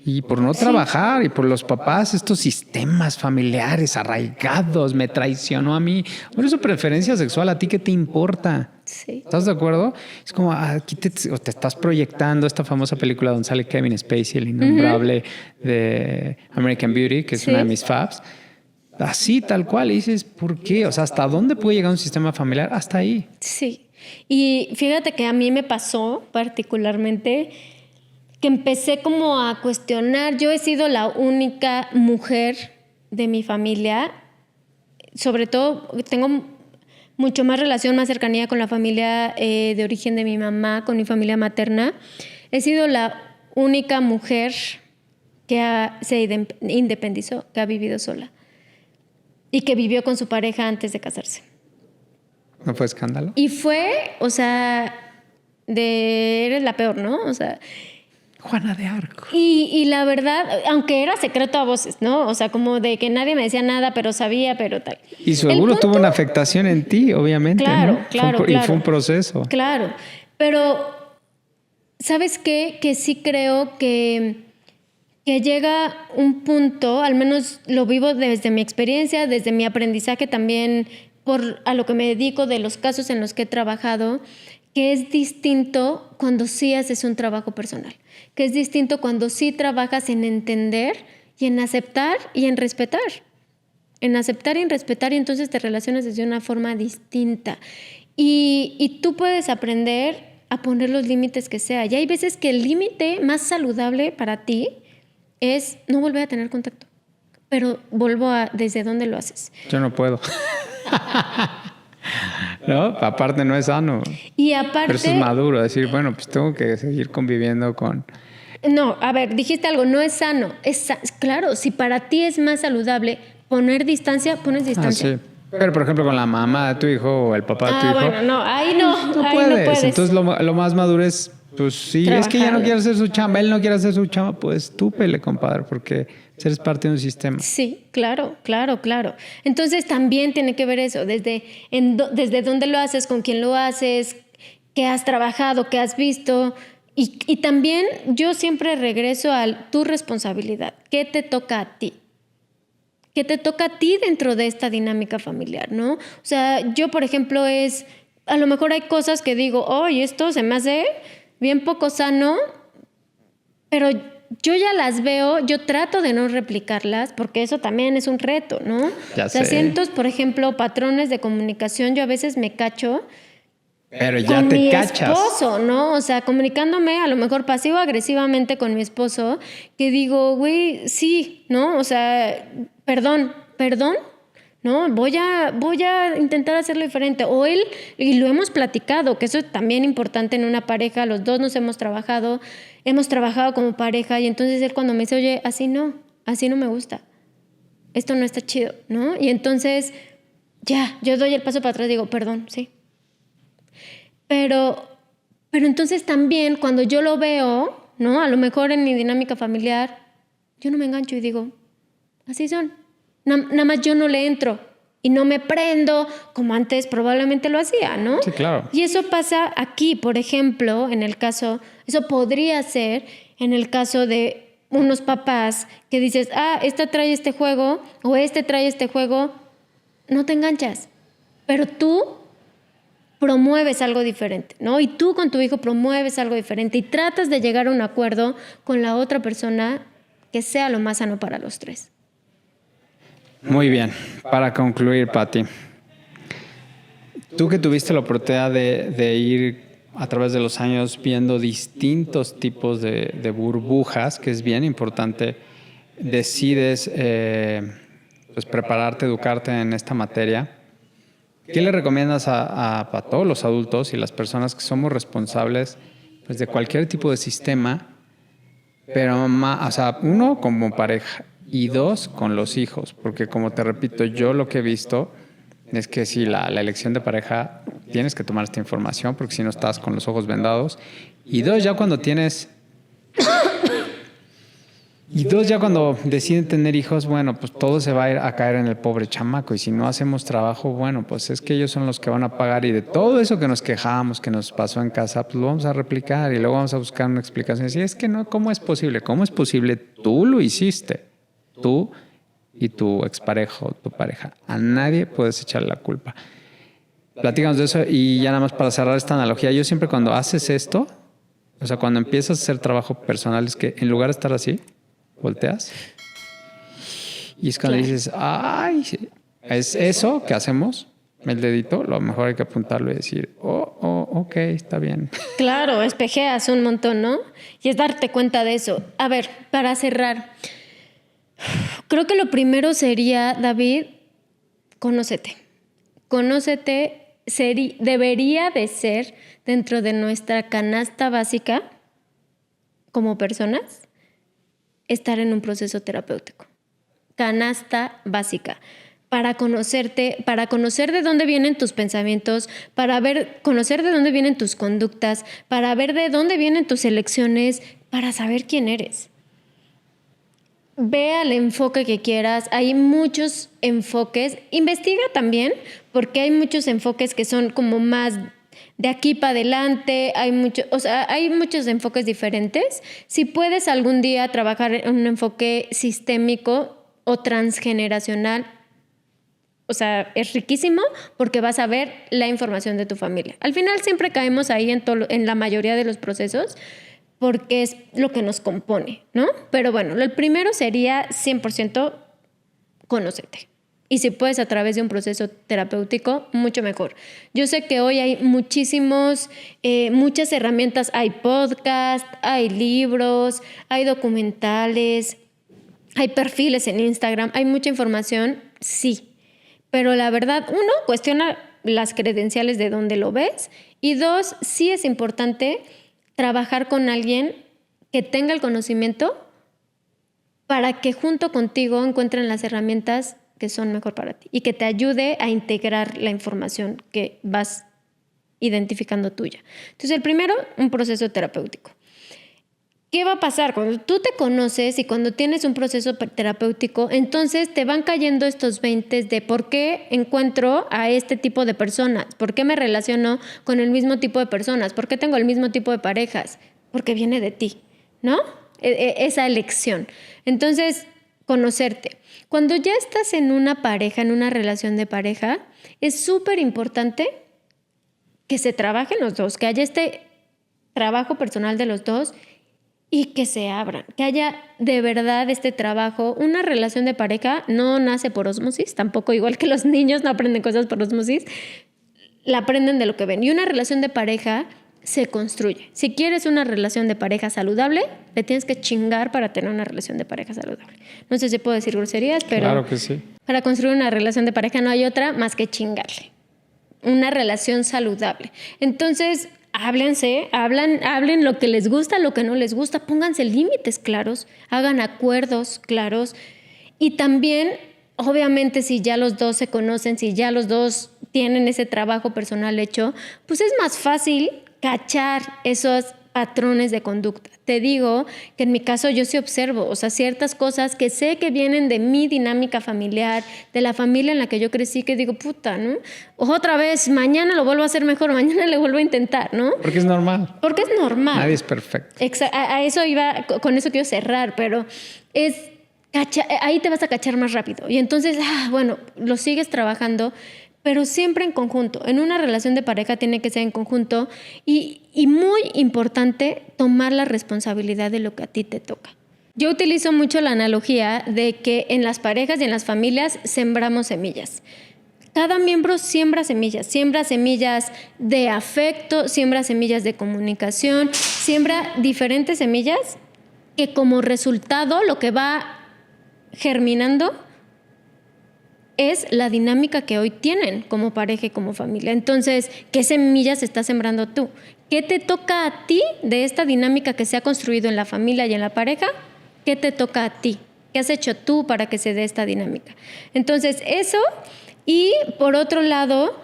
Y por no trabajar, y por los papás, estos sistemas familiares arraigados, me traicionó a mí. Bueno, su preferencia sexual, ¿a ti qué te importa? Sí. ¿Estás de acuerdo? Es como, aquí te estás proyectando esta famosa película donde sale Kevin Spacey, el innombrable de American Beauty, que es una de mis faves. Así, tal cual. Y dices, ¿por qué? O sea, ¿hasta dónde puede llegar un sistema familiar? Hasta ahí. Sí. Y fíjate que a mí me pasó particularmente que empecé como a cuestionar. Yo he sido la única mujer de mi familia. Sobre todo, tengo mucho más relación, más cercanía con la familia de origen de mi mamá, con mi familia materna. He sido la única mujer que se independizó, que ha vivido sola y que vivió con su pareja antes de casarse. ¿No fue escándalo? Y fue, o sea, eres la peor, ¿no? O sea, Juana de Arco. Y la verdad, aunque era secreto a voces, ¿no? O sea, como de que nadie me decía nada, pero sabía, pero tal. Y seguro tuvo una afectación en ti, obviamente. Claro, ¿no? claro. Y fue un proceso. Claro, pero ¿sabes qué? Que sí creo que llega un punto, al menos lo vivo desde mi experiencia, desde mi aprendizaje también a lo que me dedico, de los casos en los que he trabajado, que es distinto cuando sí haces un trabajo personal, que es distinto cuando sí trabajas en entender y en aceptar y en respetar. En aceptar y en respetar, y entonces te relacionas desde una forma distinta. Y tú puedes aprender a poner los límites que sea. Y hay veces que el límite más saludable para ti es no volver a tener contacto. Pero vuelvo a desde dónde lo haces. Yo no puedo. No, aparte no es sano. Y aparte... Pero eso es maduro, decir, bueno, pues tengo que seguir conviviendo con... No, a ver, dijiste algo, no es sano. Claro, si para ti es más saludable poner distancia, pones distancia. Sí. Pero, por ejemplo, con la mamá de tu hijo o el papá de tu hijo... bueno, no, ahí no. No ahí puedes. No puedes. Entonces, lo más maduro es, pues sí, es que ella no quiere hacer su chamba, él no quiere hacer su chamba, pues tú pele, compadre, porque eres parte de un sistema. Sí, claro. Entonces, también tiene que ver eso, desde dónde lo haces, con quién lo haces, qué has trabajado, qué has visto. Y también yo siempre regreso a tu responsabilidad. ¿Qué te toca a ti? ¿Qué te toca a ti dentro de esta dinámica familiar, no? O sea, yo, por ejemplo, a lo mejor hay cosas que digo, oye, esto se me hace bien poco sano, pero yo ya las veo, yo trato de no replicarlas, porque eso también es un reto, ¿no? Ya o sea, sé. cientos, por ejemplo, patrones de comunicación, yo a veces me cacho. Pero ya con te mi cachas. esposo, ¿no? O sea, comunicándome a lo mejor pasivo-agresivamente con mi esposo, que digo, güey, sí, ¿no? O sea, perdón, ¿no? Voy a intentar hacerlo diferente. O él, y lo hemos platicado, que eso es también importante en una pareja, los dos nos hemos trabajado como pareja, y entonces él cuando me dice, oye, así no me gusta, esto no está chido, ¿no? Y entonces, ya, yo doy el paso para atrás y digo, perdón, sí. Pero entonces también cuando yo lo veo, ¿no? A lo mejor en mi dinámica familiar, yo no me engancho y digo, así son. Nada más yo no le entro y no me prendo como antes probablemente lo hacía, ¿no? Sí, claro. Y eso pasa aquí, por ejemplo, eso podría ser en el caso de unos papás que dices, esta trae este juego o este trae este juego, no te enganchas, pero tú promueves algo diferente, ¿no? Y tú con tu hijo promueves algo diferente y tratas de llegar a un acuerdo con la otra persona que sea lo más sano para los tres. Muy bien. Para concluir, Pati, tú que tuviste la oportunidad de ir a través de los años viendo distintos tipos de burbujas, que es bien importante, decides pues prepararte, educarte en esta materia. ¿Qué le recomiendas a todos los adultos y las personas que somos responsables pues, de cualquier tipo de sistema, pero o sea, uno como pareja y dos con los hijos? Porque como te repito, yo lo que he visto es que si la elección de pareja tienes que tomar esta información porque si no estás con los ojos vendados. Y dos, ya cuando tienes Y dos, ya cuando deciden tener hijos, bueno, pues todo se va a ir a caer en el pobre chamaco. Y si no hacemos trabajo, bueno, pues es que ellos son los que van a pagar. Y de todo eso que nos quejamos, que nos pasó en casa, pues lo vamos a replicar y luego vamos a buscar una explicación. Y es que no, ¿cómo es posible? ¿Cómo es posible? Tú lo hiciste. Tú y tu expareja o tu pareja. A nadie puedes echarle la culpa. Platícanos de eso y ya nada más para cerrar esta analogía. Yo siempre cuando haces esto, o sea, cuando empiezas a hacer trabajo personal, es que en lugar de estar así, volteas y es cuando dices, ay, es eso que hacemos, el dedito, lo mejor hay que apuntarlo y decir, ok, está bien. Claro, espejeas un montón, ¿no? Y es darte cuenta de eso. A ver, para cerrar, creo que lo primero sería, David, conócete. Conócete debería de ser dentro de nuestra canasta básica como personas estar en un proceso terapéutico. Canasta básica. Para conocerte, para conocer de dónde vienen tus pensamientos, conocer de dónde vienen tus conductas, para ver de dónde vienen tus elecciones, para saber quién eres. Ve al enfoque que quieras. Hay muchos enfoques. Investiga también, porque hay muchos enfoques que son como más de aquí para adelante. Hay muchos enfoques diferentes. Si puedes algún día trabajar en un enfoque sistémico o transgeneracional, o sea, es riquísimo porque vas a ver la información de tu familia. Al final siempre caemos ahí en la mayoría de los procesos, porque es lo que nos compone, ¿no? Pero bueno, el primero sería 100% conócete. Y si puedes a través de un proceso terapéutico, mucho mejor. Yo sé que hoy hay muchas herramientas. Hay podcasts, hay libros, hay documentales, hay perfiles en Instagram, hay mucha información, sí. Pero la verdad, uno, cuestiona las credenciales de dónde lo ves. Y dos, sí es importante trabajar con alguien que tenga el conocimiento para que junto contigo encuentren las herramientas que son mejor para ti y que te ayude a integrar la información que vas identificando tuya. Entonces, el primero, un proceso terapéutico. ¿Qué va a pasar? Cuando tú te conoces y cuando tienes un proceso terapéutico, entonces te van cayendo estos 20 de por qué encuentro a este tipo de personas, por qué me relaciono con el mismo tipo de personas, por qué tengo el mismo tipo de parejas, porque viene de ti, ¿no? Esa elección. Entonces, conocerte. Cuando ya estás en una pareja, en una relación de pareja, es súper importante que se trabajen los dos, que haya este trabajo personal de los dos y que se abran, que haya de verdad este trabajo. Una relación de pareja no nace por ósmosis, tampoco igual que los niños no aprenden cosas por ósmosis, la aprenden de lo que ven. Y una relación de pareja se construye. Si quieres una relación de pareja saludable, le tienes que chingar para tener una relación de pareja saludable. No sé si puedo decir groserías, pero claro que sí. Para construir una relación de pareja no hay otra más que chingarle. Una relación saludable. Entonces, hablen lo que les gusta, lo que no les gusta, pónganse límites claros, hagan acuerdos claros y también, obviamente, si ya los dos se conocen, si ya los dos tienen ese trabajo personal hecho, pues es más fácil cachar esos patrones de conducta. Te digo que en mi caso yo sí observo, o sea, ciertas cosas que sé que vienen de mi dinámica familiar, de la familia en la que yo crecí, que digo, puta, ¿no? Otra vez, mañana lo vuelvo a hacer mejor, mañana le vuelvo a intentar, ¿no? Porque es normal. Porque es normal. Nadie es perfecto. A eso iba, con eso quiero cerrar, pero ahí te vas a cachar más rápido. Y entonces, bueno, lo sigues trabajando, pero siempre en conjunto. En una relación de pareja tiene que ser en conjunto y muy importante tomar la responsabilidad de lo que a ti te toca. Yo utilizo mucho la analogía de que en las parejas y en las familias sembramos semillas. Cada miembro siembra semillas de afecto, siembra semillas de comunicación, siembra diferentes semillas que como resultado lo que va germinando es la dinámica que hoy tienen como pareja y como familia. Entonces, ¿qué semillas estás sembrando tú? ¿Qué te toca a ti de esta dinámica que se ha construido en la familia y en la pareja? ¿Qué te toca a ti? ¿Qué has hecho tú para que se dé esta dinámica? Entonces, eso. Y por otro lado,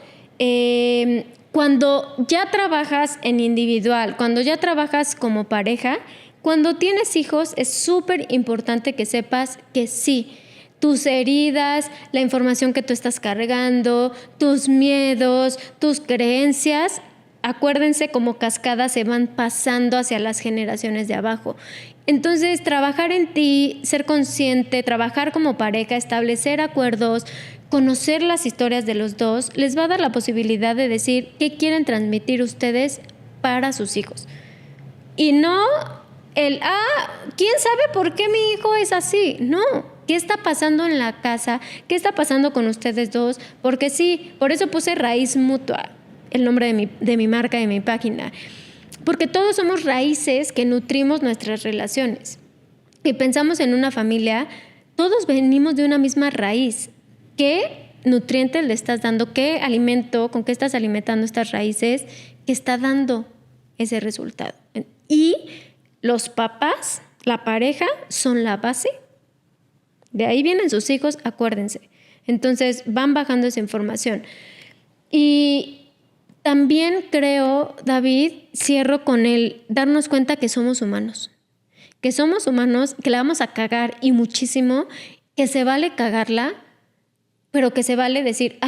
cuando ya trabajas en individual, cuando ya trabajas como pareja, Cuando tienes hijos es súper importante que sepas que sí, tus heridas, la información que tú estás cargando, tus miedos, tus creencias, acuérdense como cascadas se van pasando hacia las generaciones de abajo. Entonces, trabajar en ti, ser consciente, trabajar como pareja, establecer acuerdos, conocer las historias de los dos, les va a dar la posibilidad de decir qué quieren transmitir ustedes para sus hijos. Y no ¿quién sabe por qué mi hijo es así? No, ¿qué está pasando en la casa? ¿Qué está pasando con ustedes dos? Porque sí, por eso puse Raíz Mutua, el nombre de mi marca, de mi página. Porque todos somos raíces que nutrimos nuestras relaciones. Y pensamos en una familia, todos venimos de una misma raíz. ¿Qué nutrientes le estás dando? ¿Qué alimento, con qué estás alimentando estas raíces que está dando ese resultado? Y los papás, la pareja, son la base. De ahí vienen sus hijos, acuérdense. Entonces van bajando esa información. Y también creo, David, cierro con el darnos cuenta que somos humanos. Que somos humanos, que la vamos a cagar y muchísimo, que se vale cagarla, pero que se vale decir,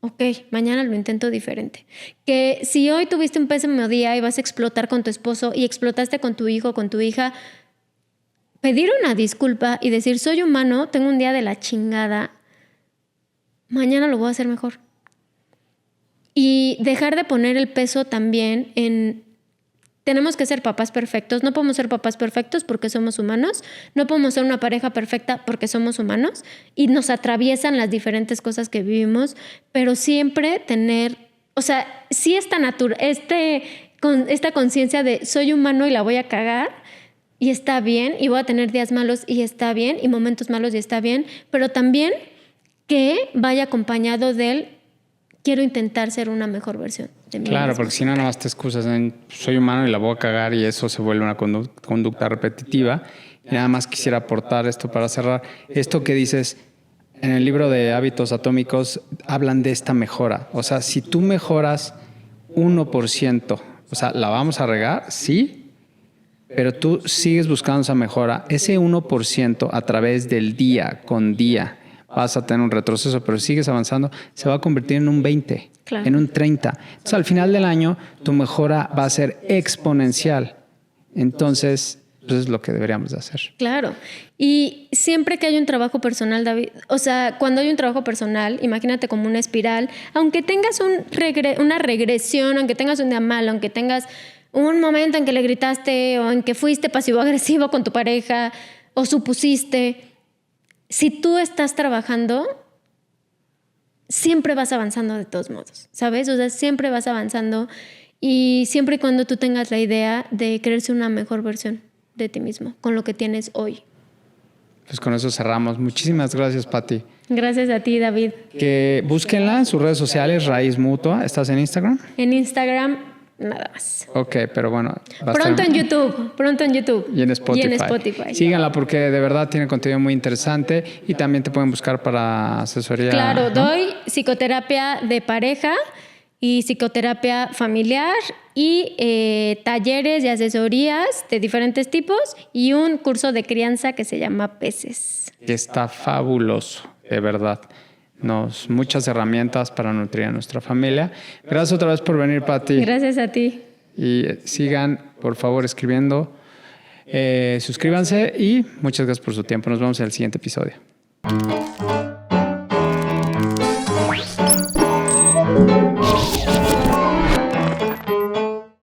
ok, mañana lo intento diferente. Que si hoy tuviste un pésimo día y vas a explotar con tu esposo y explotaste con tu hijo, con tu hija, pedir una disculpa y decir, soy humano, tengo un día de la chingada, mañana lo voy a hacer mejor. Y dejar de poner el peso también en tenemos que ser papás perfectos. No podemos ser papás perfectos porque somos humanos. No podemos ser una pareja perfecta porque somos humanos. Y nos atraviesan las diferentes cosas que vivimos. Pero siempre tener, sí esta conciencia de soy humano y la voy a cagar y está bien. Y voy a tener días malos y está bien. Y momentos malos y está bien. Pero también que vaya acompañado del quiero intentar ser una mejor versión de mí. Claro, misma. porque si no, nada más te excusas en soy humano y la voy a cagar y eso se vuelve una conducta repetitiva. Y nada más quisiera aportar esto para cerrar. Esto que dices en el libro de Hábitos Atómicos, hablan de esta mejora. O sea, si tú mejoras 1%, la vamos a regar, sí, pero tú sigues buscando esa mejora. Ese 1% a través del día con día, vas a tener un retroceso, pero sigues avanzando, se va a convertir en un 20, claro, en un 30. Entonces, al final del año, tu mejora va a ser exponencial. Entonces, eso es lo que deberíamos de hacer. Claro. Y siempre que hay un trabajo personal, David, cuando hay un trabajo personal, imagínate como una espiral, aunque tengas una regresión, aunque tengas un día malo, aunque tengas un momento en que le gritaste o en que fuiste pasivo-agresivo con tu pareja o supusiste, si tú estás trabajando, siempre vas avanzando de todos modos, ¿sabes? Siempre vas avanzando y siempre y cuando tú tengas la idea de creerse una mejor versión de ti mismo, con lo que tienes hoy. Pues con eso cerramos. Muchísimas gracias, Pati. Gracias a ti, David. Que búsquenla en sus redes sociales, Raíz Mutua. ¿Estás en Instagram? En Instagram, nada más. Ok, pero bueno. Pronto en YouTube. Y en Spotify. Síganla porque de verdad tiene contenido muy interesante y también te pueden buscar para asesoría. Claro, ¿no? doy psicoterapia de pareja y psicoterapia familiar y talleres y asesorías de diferentes tipos y un curso de crianza que se llama Peces. Que está fabuloso, de verdad. Muchas herramientas para nutrir a nuestra familia. Gracias otra vez por venir, Pati. Gracias a ti. Y sigan, por favor, escribiendo. Suscríbanse y muchas gracias por su tiempo. Nos vemos en el siguiente episodio.